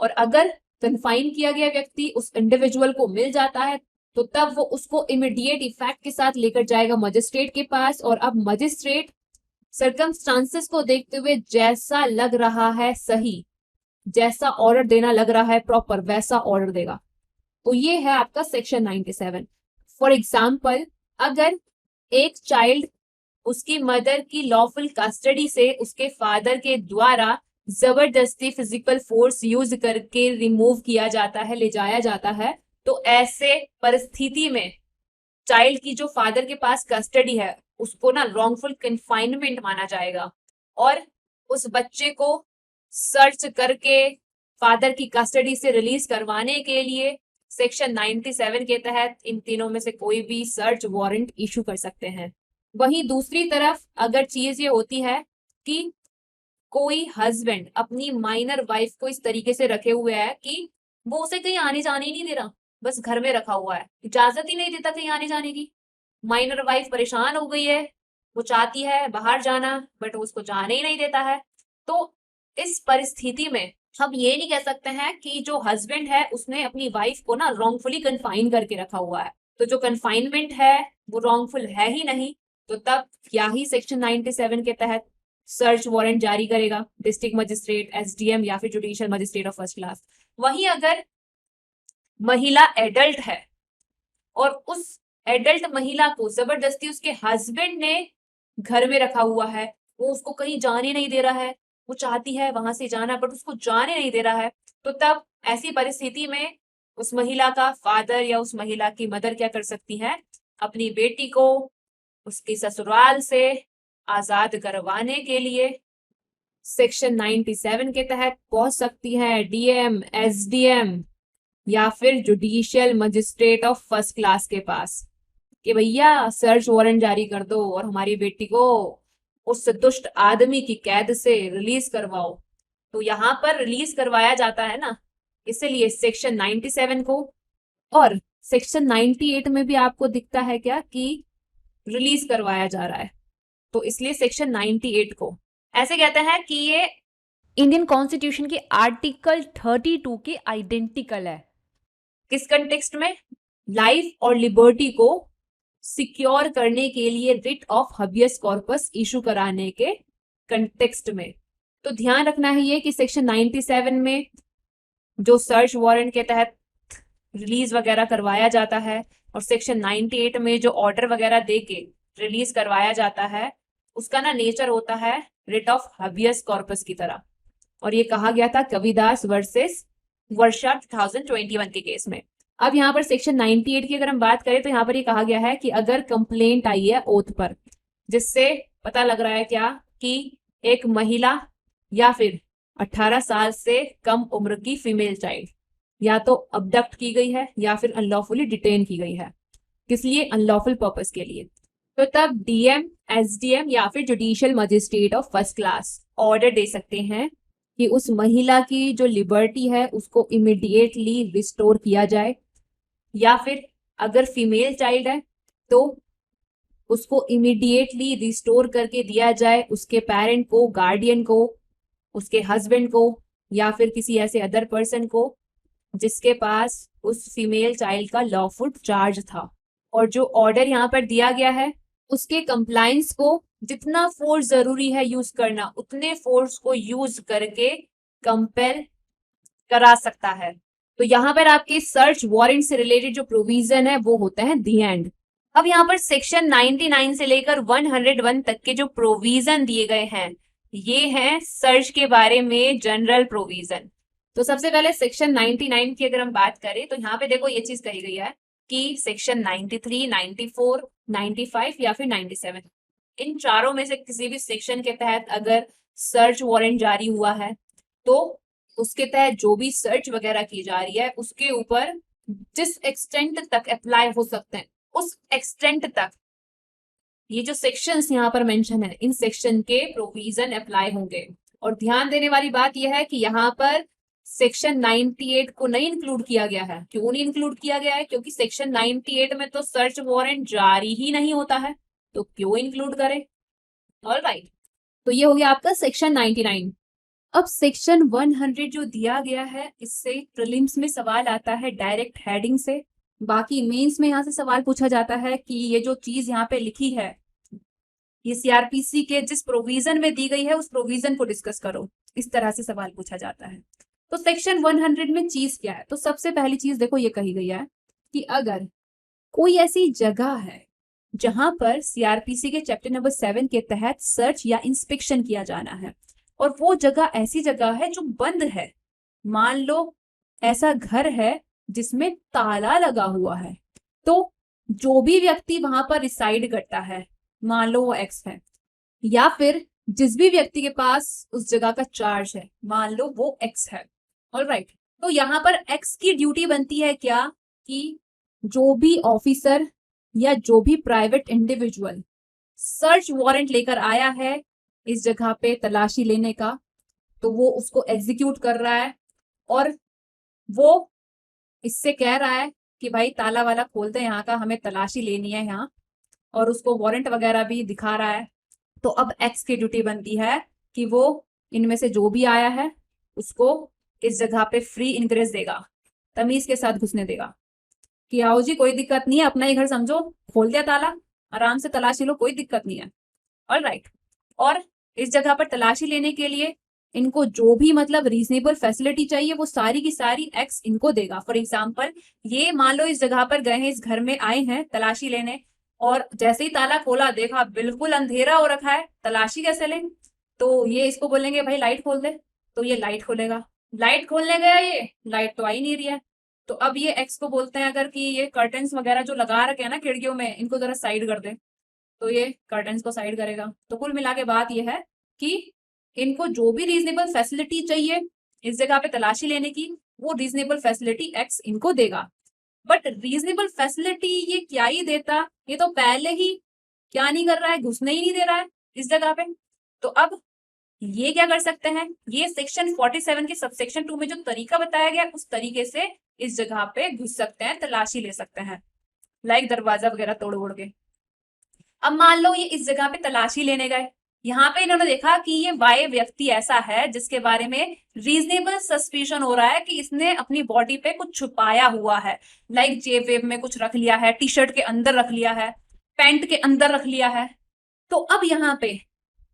A: और अगर कन्फाइन किया गया व्यक्ति उस इंडिविजुअल को मिल जाता है तो तब वो उसको इमीडिएट इफेक्ट के साथ लेकर जाएगा मजिस्ट्रेट के पास, और अब मजिस्ट्रेट सर्कमस्टांसेस को देखते हुए जैसा लग रहा है सही, जैसा ऑर्डर देना लग रहा है प्रॉपर, वैसा ऑर्डर देगा। तो ये है आपका सेक्शन 97। फॉर एग्जाम्पल, अगर एक चाइल्ड उसकी मदर की लॉफुल कस्टडी से उसके फादर के द्वारा जबरदस्ती फिजिकल फोर्स यूज करके रिमूव किया जाता है, ले जाया जाता है, तो ऐसे परिस्थिति में चाइल्ड की जो फादर के पास कस्टडी है उसको ना रॉन्गफुल कन्फाइनमेंट माना जाएगा, और उस बच्चे को सर्च करके फादर की कस्टडी से रिलीज करवाने के लिए सेक्शन 97 के तहत इन तीनों में से कोई भी सर्च वारंट इशू कर सकते हैं। वहीं दूसरी तरफ अगर चीज ये होती है कि कोई हस्बैंड अपनी माइनर वाइफ को इस तरीके से रखे हुए है कि वो उसे कहीं आने जाने ही नहीं दे रहा, बस घर में रखा हुआ है, इजाजत ही नहीं देता कहीं आने जाने की। माइनर वाइफ परेशान हो गई है, वो चाहती है बाहर जाना बट उसको जाने ही नहीं देता है। तो इस परिस्थिति में हम ये नहीं कह सकते हैं कि जो हस्बैंड है उसने अपनी वाइफ को ना रॉन्गफुली कन्फाइन करके रखा हुआ है, तो जो कन्फाइनमेंट है वो रॉन्गफुल है ही नहीं, तो तब क्या ही सेक्शन 97 के तहत सर्च वारंट जारी करेगा डिस्ट्रिक्ट मजिस्ट्रेट, एसडीएम या फिर judicial magistrate of first class. वहीं अगर महिला एडल्ट है और उस एडल्ट महिला को जबरदस्ती उसके हस्बैंड ने घर में रखा हुआ है, वो उसको कहीं जाने नहीं दे रहा है, वो चाहती है वहां से जाना बट उसको जाने नहीं दे रहा है, तो तब ऐसी परिस्थिति में उस महिला का फादर या उस महिला की मदर क्या कर सकती है, अपनी बेटी को उसकी ससुराल से आजाद करवाने के लिए सेक्शन 97 के तहत पहुंच सकती है डीएम, एसडीएम या फिर judicial magistrate of first class के पास कि भैया सर्च वारंट जारी कर दो और हमारी बेटी को उस दुष्ट आदमी की कैद से रिलीज करवाओ। तो यहाँ पर रिलीज करवाया जाता है ना, इसलिए सेक्शन 97 को, और सेक्शन 98 में भी आपको दिखता है क्या कि रिलीज करवाया जा रहा है, तो इसलिए सेक्शन 98 को ऐसे कहते हैं कि ये इंडियन कॉन्स्टिट्यूशन के आर्टिकल 32 के आइडेंटिकल है। किस कंटेक्स्ट में, लाइफ और लिबर्टी को सिक्योर करने के लिए रिट ऑफ हबियस कॉर्पस इशू कराने के कंटेक्स्ट में। तो ध्यान रखना है ये कि सेक्शन 97 में जो सर्च वारंट के तहत रिलीज वगैरह करवाया जाता है और सेक्शन 98 में जो ऑर्डर वगैरह दे के रिलीज करवाया जाता है उसका ना नेचर होता है रिट ऑफ हबियस कॉर्पस की तरह। और ये कहा गया था कविदास वर्सेस वर्षा 2021 के केस में। अब यहाँ पर सेक्शन 98 की अगर हम बात करें तो यहाँ पर ये कहा गया है कि अगर कंप्लेंट आई है ओथ पर, जिससे पता लग रहा है क्या कि एक महिला या फिर 18 साल से कम उम्र की फीमेल चाइल्ड या तो अबडक्ट की गई है या फिर अनलॉफुली डिटेन की गई है, किस लिए, अनलॉफुल पर्पस के लिए, तो तब डीएम, एसडीएम या फिर judicial magistrate of first class order दे सकते हैं कि उस महिला की जो लिबर्टी है उसको इमीडिएटली रिस्टोर किया जाए, या फिर अगर फीमेल चाइल्ड है तो उसको इमीडिएटली रिस्टोर करके दिया जाए उसके पेरेंट को, गार्डियन को, उसके हस्बैंड को या फिर किसी ऐसे अदर पर्सन को जिसके पास उस फीमेल चाइल्ड का लॉफुल चार्ज था। और जो ऑर्डर यहाँ पर दिया गया है उसके कंप्लायंस को जितना फोर्स जरूरी है यूज करना उतने फोर्स को यूज करके कंपेल करा सकता है। तो यहाँ पर आपके सर्च वारंट से रिलेटेड जो प्रोविजन है वो होता है दी एंड। अब यहाँ पर सेक्शन 99 से लेकर 101 तक के जो प्रोविजन दिए गए हैं ये हैं सर्च के बारे में जनरल प्रोविजन। तो सबसे पहले सेक्शन 99 की अगर हम बात करें तो यहाँ पे देखो ये चीज कही गई है कि सेक्शन 93, 94, 95 या फिर 97 इन चारों में से किसी भी सेक्शन के तहत अगर सर्च वारंट जारी हुआ है तो उसके तहत जो भी सर्च वगैरह की जा रही है उसके ऊपर जिस एक्सटेंट तक अप्लाई हो सकते हैं उस एक्सटेंट तक ये जो सेक्शंस यहाँ पर मेंशन है इन सेक्शन के प्रोविजन अप्लाई होंगे। और ध्यान देने वाली बात यह है कि यहाँ पर सेक्शन 98 को नहीं इंक्लूड किया गया है। क्यों नहीं इंक्लूड किया गया है? क्योंकि सेक्शन 98 में तो सर्च वारंट जारी ही नहीं होता है, तो क्यों इंक्लूड करें। ऑलराइट, तो ये हो गया आपका सेक्शन 99। अब सेक्शन 100 जो दिया गया है इससे प्रीलिम्स में सवाल आता है डायरेक्ट हेडिंग से। बाकी मेंस में यहाँ से सवाल पूछा जाता है कि ये जो चीज यहाँ पे लिखी है ये सीआरपीसी के जिस प्रोविजन में दी गई है उस प्रोविजन को डिस्कस करो, इस तरह से सवाल पूछा जाता है। तो सेक्शन 100 में चीज क्या है? तो सबसे पहली चीज देखो ये कही गई है कि अगर कोई ऐसी जगह है जहां पर सीआरपीसी के चैप्टर नंबर 7 के तहत सर्च या इंस्पेक्शन किया जाना है और वो जगह ऐसी जगह है जो बंद है, मान लो ऐसा घर है जिसमें ताला लगा हुआ है, तो जो भी व्यक्ति वहां पर रिसाइड करता है, मान लो वो एक्स है, या फिर जिस भी व्यक्ति के पास उस जगह का चार्ज है मान लो वो एक्स है। ऑलराइट, तो यहाँ पर एक्स की ड्यूटी बनती है क्या कि जो भी ऑफिसर या जो भी प्राइवेट इंडिविजुअल सर्च वारंट लेकर आया है इस जगह पे तलाशी लेने का, तो वो उसको एग्जीक्यूट कर रहा है और वो इससे कह रहा है कि भाई ताला वाला खोल दे, यहाँ का हमें तलाशी लेनी है यहाँ, और उसको वारंट वगैरह भी दिखा रहा है। तो अब एक्स की ड्यूटी बनती है कि वो इनमें से जो भी आया है उसको इस जगह पे फ्री इंग्रेस देगा, तमीज के साथ घुसने देगा कि आओ जी कोई दिक्कत नहीं है, अपना ही घर समझो, खोल दिया ताला, आराम से तलाशी लो, कोई दिक्कत नहीं है। ऑलराइट, और इस जगह पर तलाशी लेने के लिए इनको जो भी मतलब रीजनेबल फैसिलिटी चाहिए वो सारी की सारी एक्स इनको देगा। फॉर एग्जाम्पल ये मान लो इस जगह पर गए हैं, इस घर में आए हैं तलाशी लेने, और जैसे ही ताला खोला देखा बिल्कुल अंधेरा हो रखा है, तलाशी कैसे लें? तो ये इसको बोलेंगे भाई लाइट खोल दे, तो ये लाइट खोलेगा। लाइट खोलने गया, ये लाइट तो आ ही नहीं रही है, तो अब ये एक्स को बोलते हैं अगर कि ये कर्टन्स वगैरह जो लगा रखे हैं ना खिड़कियों में इनको जरा साइड कर दे, तो ये कर्टन्स को साइड करेगा। तो कुल मिला के बात ये है कि इनको जो भी रीजनेबल फैसिलिटी चाहिए इस जगह पे तलाशी लेने की वो रीजनेबल फैसिलिटी एक्स इनको देगा। बट रीजनेबल फैसिलिटी ये क्या ही देता, ये तो पहले ही क्या नहीं कर रहा है, घुसने ही नहीं दे रहा है इस जगह पे। तो अब ये क्या कर सकते हैं, ये सेक्शन 47 के सबसेक्शन 2 में जो तरीका बताया गया उस तरीके से इस जगह पे घुस सकते हैं, तलाशी ले सकते हैं, लाइक दरवाजा वगैरह तोड़ ओड़ के। अब मान लो ये इस जगह पे तलाशी लेने गए, यहाँ पे इन्होंने देखा कि ये वाई व्यक्ति ऐसा है जिसके बारे में रीजनेबल सस्पिशन हो रहा है कि इसने अपनी बॉडी पे कुछ छुपाया हुआ है, लाइक जेब वेब में कुछ रख लिया है, टी शर्ट के अंदर रख लिया है, पैंट के अंदर रख लिया है। तो अब यहाँ पे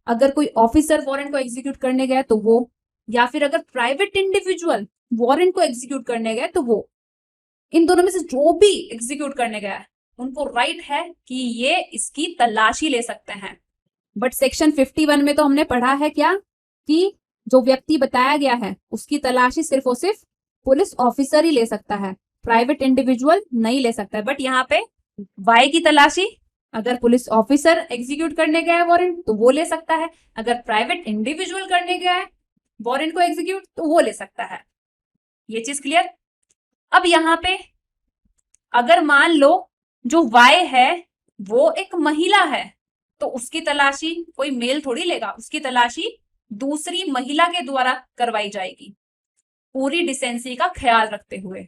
A: अगर कोई ऑफिसर वारंट को एग्जीक्यूट करने गया तो वो, या फिर अगर प्राइवेट इंडिविजुअल वारंट को एग्जीक्यूट करने गए तो वो, इन दोनों में से जो भी एग्जीक्यूट करने गया है उनको राइट है कि ये इसकी तलाशी ले सकते हैं। बट सेक्शन 51 में तो हमने पढ़ा है क्या कि जो व्यक्ति बताया गया है उसकी तलाशी सिर्फ और सिर्फ पुलिस ऑफिसर ही ले सकता है, प्राइवेट इंडिविजुअल नहीं ले सकता है। बट यहाँ पे वाई की तलाशी अगर पुलिस ऑफिसर एग्जीक्यूट करने गया है वारंट तो वो ले सकता है, अगर प्राइवेट इंडिविजुअल करने गया है वारंट को एग्जीक्यूट तो वो ले सकता है। ये चीज क्लियर। अब यहाँ पे अगर मान लो जो वाई है वो एक महिला है तो उसकी तलाशी कोई मेल थोड़ी लेगा, उसकी तलाशी दूसरी महिला के द्वारा करवाई जाएगी पूरी डिसेंसी का ख्याल रखते हुए।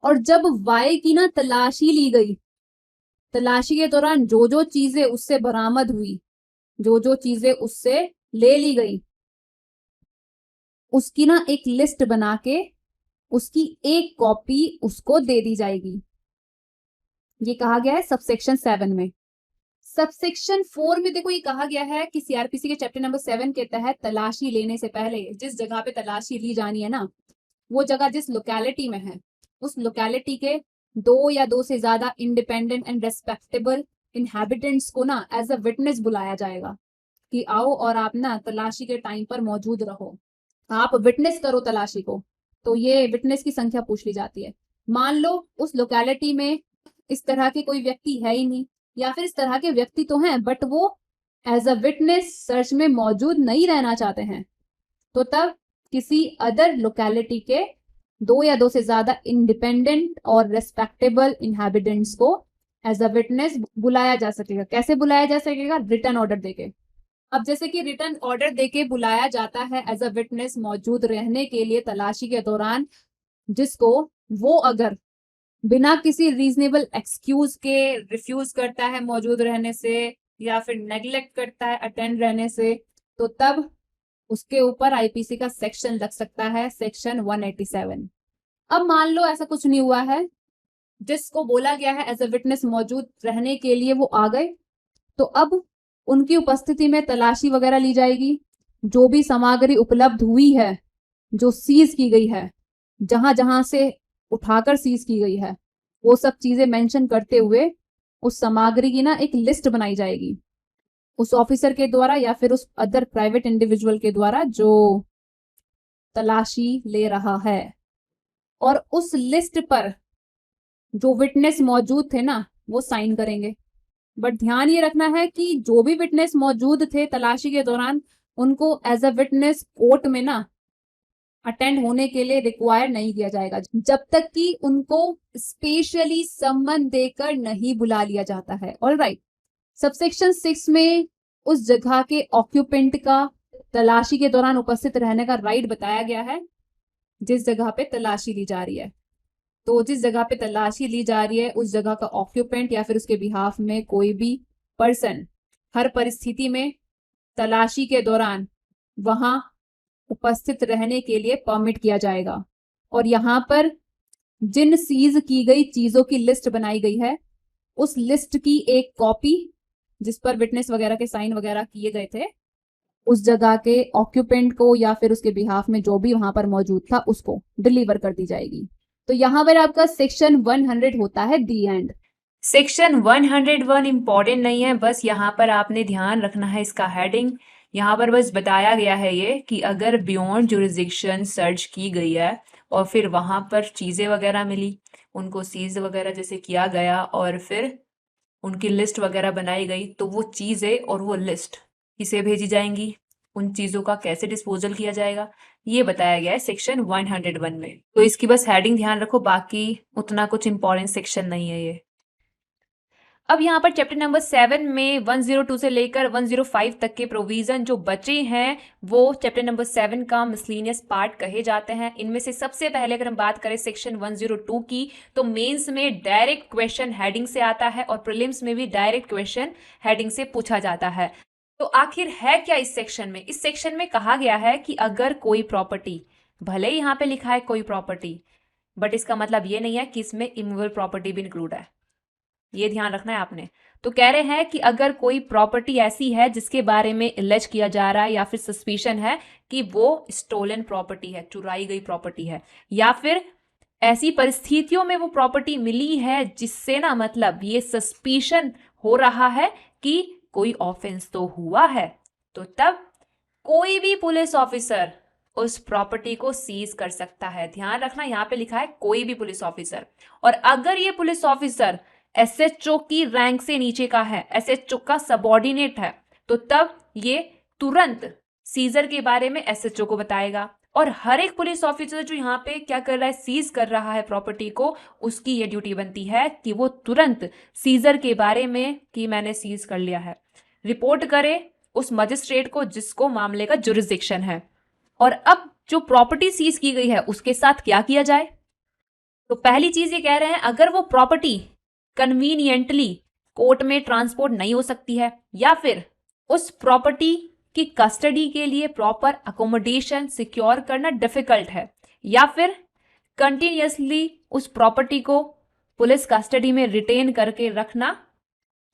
A: और जब वाई की ना तलाशी ली गई, तलाशी के दौरान जो जो चीजें उससे बरामद हुई, जो जो चीजें उससे ले ली गई, उसकी ना एक लिस्ट बना के उसकी एक कॉपी उसको दे दी जाएगी। ये कहा गया है सबसेक्शन 7 में। सबसेक्शन 4 में देखो ये कहा गया है कि सीआरपीसी के चैप्टर नंबर 7 के तहत तलाशी लेने से पहले जिस जगह पे तलाशी ली जानी है ना
B: वो जगह जिस लोकेलिटी में है उस लोकेलिटी के 2 या 2 से ज्यादा इंडिपेंडेंट एंड रेस्पेक्टेबल इनहैबिटेंट्स को ना एज अ विटनेस बुलाया जाएगा कि आओ और आप ना तलाशी के टाइम पर मौजूद रहो, आप विटनेस करो तलाशी को। तो ये विटनेस की संख्या पूछ ली जाती है। मान लो उस लोकेलिटी में इस तरह के कोई व्यक्ति है ही नहीं, या फिर इस तरह के व्यक्ति तो हैं बट वो एज अ विटनेस सर्च में मौजूद नहीं रहना चाहते हैं, तो तब किसी अदर लोकेलिटी के 2 या 2 से ज्यादा इंडिपेंडेंट और रेस्पेक्टेबल इनहैबिटेंट्स को एज अ विटनेस बुलाया जा सकेगा। कैसे बुलाया जा सकेगा? रिटर्न ऑर्डर देके। अब जैसे कि रिटर्न ऑर्डर देके बुलाया जाता है एज अ विटनेस मौजूद रहने के लिए तलाशी के दौरान, जिसको वो अगर बिना किसी रीजनेबल एक्सक्यूज के रिफ्यूज करता है मौजूद रहने से या फिर नेग्लेक्ट करता है अटेंड रहने से, तो तब उसके ऊपर आईपीसी का सेक्शन लग सकता है, सेक्शन 187। अब मान लो ऐसा कुछ नहीं हुआ है, जिसको बोला गया है एज अ विटनेस मौजूद रहने के लिए वो आ गए, तो अब उनकी उपस्थिति में तलाशी वगैरह ली जाएगी। जो भी सामग्री उपलब्ध हुई है, जो सीज की गई है, जहां जहां से उठाकर सीज की गई है, वो सब चीजें मेंशन करते हुए उस सामग्री की ना एक लिस्ट बनाई जाएगी उस ऑफिसर के द्वारा या फिर उस अदर प्राइवेट इंडिविजुअल के द्वारा जो तलाशी ले रहा है। और उस लिस्ट पर जो विटनेस मौजूद थे ना वो साइन करेंगे। बट ध्यान ये रखना है कि जो भी विटनेस मौजूद थे तलाशी के दौरान, उनको एज अ विटनेस कोर्ट में ना अटेंड होने के लिए रिक्वायर नहीं किया जाएगा जब तक कि उनको स्पेशली सम्मन देकर नहीं बुला लिया जाता है। ऑलराइट। सबसेक्शन 6 में उस जगह के ऑक्यूपेंट का तलाशी के दौरान उपस्थित रहने का राइट बताया गया है जिस जगह पे तलाशी ली जा रही है। तो जिस जगह पे तलाशी ली जा रही है उस जगह का ऑक्यूपेंट या फिर उसके बिहाफ में कोई भी पर्सन हर परिस्थिति में तलाशी के दौरान वहां उपस्थित रहने के लिए परमिट किया जाएगा। और यहाँ पर जिन सीज की गई चीजों की लिस्ट बनाई गई है, उस लिस्ट की एक कॉपी जिस पर विटनेस वगैरह के साइन वगैरह किए गए थे, उस जगह के ऑक्यूपेंट को या फिर उसके बिहाफ में जो भी वहां पर मौजूद था उसको डिलीवर कर दी जाएगी। तो यहाँ पर आपका सेक्शन 100 होता है दी एंड।
A: सेक्शन 101 इम्पॉर्टेंट नहीं है, बस यहाँ पर आपने ध्यान रखना है इसका हेडिंग। यहाँ पर बस बताया गया है ये कि अगर बियॉन्ड जुरिस्डिक्शन सर्च की गई है और फिर वहाँ पर चीज़ें वगैरह मिली, उनको सीज वगैरह जैसे किया गया और फिर उनकी लिस्ट वगैरह बनाई गई, तो वो चीज़ें और वो लिस्ट किसे भेजी जाएंगी, उन चीज़ों का कैसे डिस्पोजल किया जाएगा, ये बताया गया है सेक्शन 101 में। तो इसकी बस हेडिंग ध्यान रखो, बाकी उतना कुछ इंपॉर्टेंट सेक्शन नहीं है ये। अब यहाँ पर चैप्टर नंबर 7 में 102 से लेकर 105 तक के प्रोविजन जो बचे हैं वो चैप्टर नंबर 7 का मिसलिनियस पार्ट कहे जाते हैं। इनमें से सबसे पहले अगर हम बात करें सेक्शन 102 की, तो मेंस में डायरेक्ट क्वेश्चन हेडिंग से आता है और प्रीलिम्स में भी डायरेक्ट क्वेश्चन हेडिंग से पूछा जाता है। तो आखिर है क्या इस सेक्शन में? इस सेक्शन में कहा गया है कि अगर कोई प्रॉपर्टी, भले ही यहाँ पे लिखा है कोई प्रॉपर्टी, बट इसका मतलब ये नहीं है कि इसमें इमूवेबल प्रॉपर्टी भी इंक्लूड है, ये ध्यान रखना है आपने। तो कह रहे हैं कि अगर कोई प्रॉपर्टी ऐसी है जिसके बारे में इलेज किया जा रहा है या फिर सस्पिशन है कि वो स्टोलन प्रॉपर्टी है, चुराई गई प्रॉपर्टी है, या फिर ऐसी परिस्थितियों में वो प्रॉपर्टी मिली है जिससे ना मतलब ये सस्पिशन हो रहा है कि कोई ऑफेंस तो हुआ है, तो तब कोई भी पुलिस ऑफिसर उस प्रॉपर्टी को सीज कर सकता है। ध्यान रखना यहाँ पे लिखा है कोई भी पुलिस ऑफिसर। और अगर ये पुलिस ऑफिसर एसएचओ की रैंक से नीचे का है, एसएचओ का सबऑर्डिनेट है, तो तब ये तुरंत सीजर के बारे में एसएचओ को बताएगा। और हर एक पुलिस ऑफिसर जो यहाँ पे क्या कर रहा है, सीज कर रहा है प्रॉपर्टी को, उसकी ये ड्यूटी बनती है कि वो तुरंत सीजर के बारे में कि मैंने सीज कर लिया है रिपोर्ट करे उस मजिस्ट्रेट को जिसको मामले का जुरिस्डिक्शन है। और अब जो प्रॉपर्टी सीज की गई है उसके साथ क्या किया जाए? तो पहली चीज ये कह रहे हैं, अगर वो प्रॉपर्टी कन्वीनियंटली कोर्ट में ट्रांसपोर्ट नहीं हो सकती है, या फिर उस प्रॉपर्टी की कस्टडी के लिए प्रॉपर अकोमोडेशन सिक्योर करना डिफिकल्ट है, या फिर कंटिन्यूसली उस प्रॉपर्टी को पुलिस कस्टडी में रिटेन करके रखना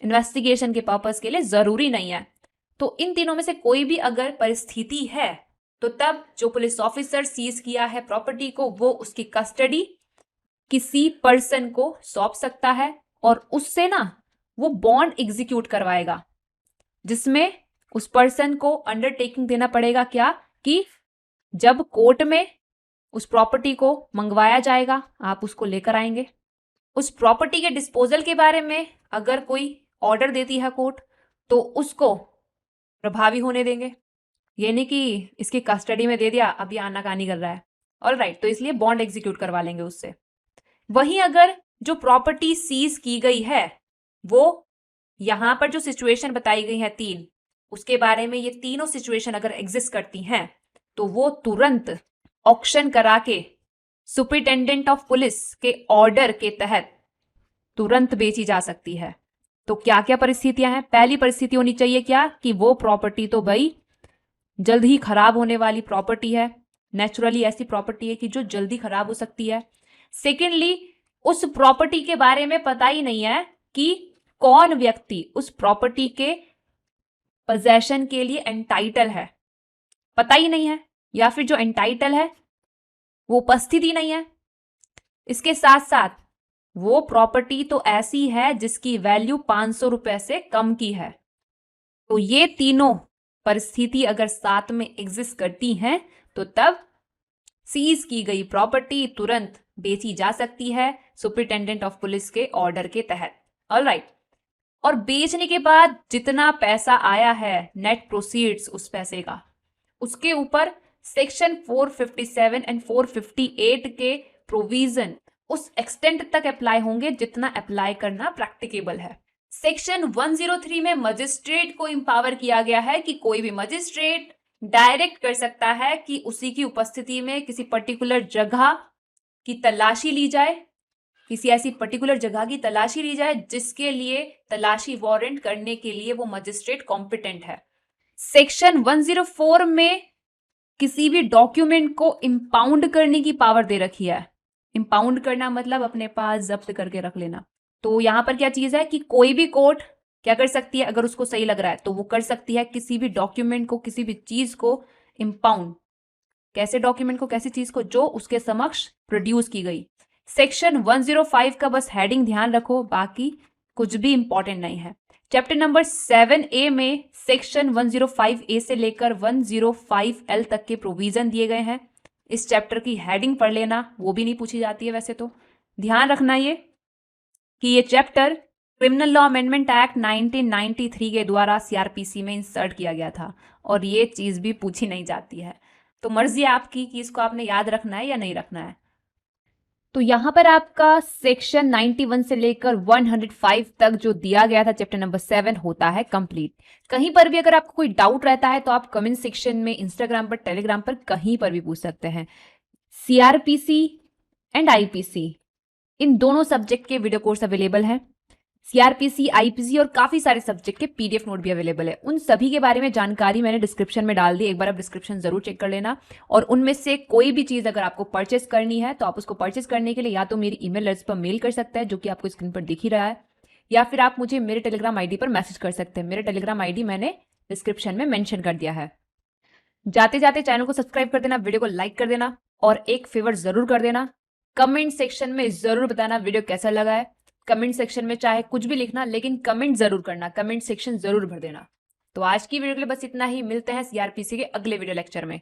A: इन्वेस्टिगेशन के पर्पस के लिए जरूरी नहीं है, तो इन तीनों में से कोई भी अगर परिस्थिति है तो तब जो पुलिस ऑफिसर सीज किया है प्रॉपर्टी को, वो उसकी कस्टडी किसी पर्सन को सौंप सकता है और उससे ना वो बॉन्ड एग्जीक्यूट करवाएगा, जिसमें उस पर्सन को अंडरटेकिंग देना पड़ेगा क्या, कि जब कोर्ट में उस प्रॉपर्टी को मंगवाया जाएगा आप उसको लेकर आएंगे। उस प्रॉपर्टी के डिस्पोजल के बारे में अगर कोई ऑर्डर देती है कोर्ट तो उसको प्रभावी होने देंगे, ये नहीं कि इसकी कस्टडी में दे दिया अब ये आनाकानी कर रहा है। ऑलराइट, तो इसलिए बॉन्ड एग्जीक्यूट करवा लेंगे उससे। वहीं अगर जो प्रॉपर्टी सीज की गई है वो यहां पर जो सिचुएशन बताई गई है 3, उसके बारे में ये तीनों सिचुएशन अगर एग्जिस्ट करती हैं तो वो तुरंत ऑक्शन करा के सुपरिटेंडेंट ऑफ पुलिस के ऑर्डर के तहत तुरंत बेची जा सकती है। तो क्या क्या परिस्थितियां हैं? पहली परिस्थिति होनी चाहिए क्या, कि वो प्रॉपर्टी तो भाई जल्द ही खराब होने वाली प्रॉपर्टी है, नेचुरली ऐसी प्रॉपर्टी है कि जो जल्दी खराब हो सकती है। सेकेंडली, उस प्रॉपर्टी के बारे में पता ही नहीं है कि कौन व्यक्ति उस प्रॉपर्टी के पोजेशन के लिए एंटाइटल है, पता ही नहीं है, या फिर जो एंटाइटल है वो उपस्थित ही नहीं है। इसके साथ साथ वो प्रॉपर्टी तो ऐसी है जिसकी वैल्यू 500 रुपए से कम की है। तो ये तीनों परिस्थिति अगर साथ में एग्जिस्ट करती हैं तो तब सीज की गई प्रॉपर्टी तुरंत बेची जा सकती है सुपरिटेंडेंट ऑफ पुलिस के ऑर्डर के तहत। ऑलराइट, और बेचने के बाद जितना पैसा आया है, नेट प्रोसीड्स उस पैसे का, उसके ऊपर सेक्शन 457 एंड 458 के प्रोविजन उस एक्सटेंट तक अप्लाई होंगे जितना अप्लाई करना प्रैक्टिकेबल है। सेक्शन 103 में मजिस्ट्रेट को इंपावर किया गया है कि कोई भी मजिस्ट्रेट डायरेक्ट कर सकता है कि उसी की उपस्थिति में किसी पर्टिकुलर जगह की तलाशी ली जाए, किसी ऐसी पर्टिकुलर जगह की तलाशी ली जाए जिसके लिए तलाशी वारंट करने के लिए वो मजिस्ट्रेट कॉम्पिटेंट है। सेक्शन 104 में किसी भी डॉक्यूमेंट को इंपाउंड करने की पावर दे रखी है। इंपाउंड करना मतलब अपने पास जब्त करके रख लेना। तो यहां पर क्या चीज है कि कोई भी कोर्ट क्या कर सकती है, अगर उसको सही लग रहा है तो वो कर सकती है किसी भी डॉक्यूमेंट को, किसी भी चीज को इंपाउंड। कैसे डॉक्यूमेंट को, कैसी चीज को? जो उसके समक्ष प्रोड्यूस की गई। सेक्शन 105 का बस हेडिंग ध्यान रखो, बाकी कुछ भी इंपॉर्टेंट नहीं है। चैप्टर नंबर 7A में सेक्शन 105A से लेकर 105L तक के प्रोविजन दिए गए हैं। इस चैप्टर की हेडिंग पढ़ लेना, वो भी नहीं पूछी जाती है वैसे तो। ध्यान रखना ये कि ये chapter criminal law amendment act 1993 के द्वारा सीआरपीसी में इंसर्ट किया गया था और ये चीज भी पूछी नहीं जाती है। तो मर्जी आपकी कि इसको आपने याद रखना है या नहीं रखना है। तो यहां पर आपका सेक्शन 91 से लेकर 105 तक जो दिया गया था चैप्टर नंबर 7 होता है कंप्लीट। कहीं पर भी अगर आपको कोई डाउट रहता है तो आप कमेंट सेक्शन में, इंस्टाग्राम पर, टेलीग्राम पर, कहीं पर भी पूछ सकते हैं। सीआरपीसी एंड आईपीसी इन दोनों सब्जेक्ट के वीडियो कोर्स अवेलेबल है। सीआरपीसी, आईपीसी और काफी सारे सब्जेक्ट के पीडीएफ नोट भी अवेलेबल है। उन सभी के बारे में जानकारी मैंने डिस्क्रिप्शन में डाल दी, एक बार आप डिस्क्रिप्शन जरूर चेक कर लेना। और उनमें से कोई भी चीज अगर आपको परचेस करनी है तो आप उसको परचेस करने के लिए या तो मेरी ईमेल एड्रेस पर मेल कर सकते हैं जो कि आपको स्क्रीन पर दिख ही रहा है, या फिर आप मुझे मेरे टेलीग्राम आईडी पर मैसेज कर सकते हैं। मेरे टेलीग्राम आईडी मैंने डिस्क्रिप्शन में मेंशन कर दिया है। जाते जाते चैनल को सब्सक्राइब कर देना, वीडियो को लाइक कर देना और एक फेवर जरूर कर देना। कमेंट सेक्शन में जरूर बताना वीडियो कैसा लगा है। कमेंट सेक्शन में चाहे कुछ भी लिखना, लेकिन कमेंट जरूर करना, कमेंट सेक्शन जरूर भर देना। तो आज की वीडियो के लिए बस इतना ही। मिलते हैं सीआरपीसी के अगले वीडियो लेक्चर में।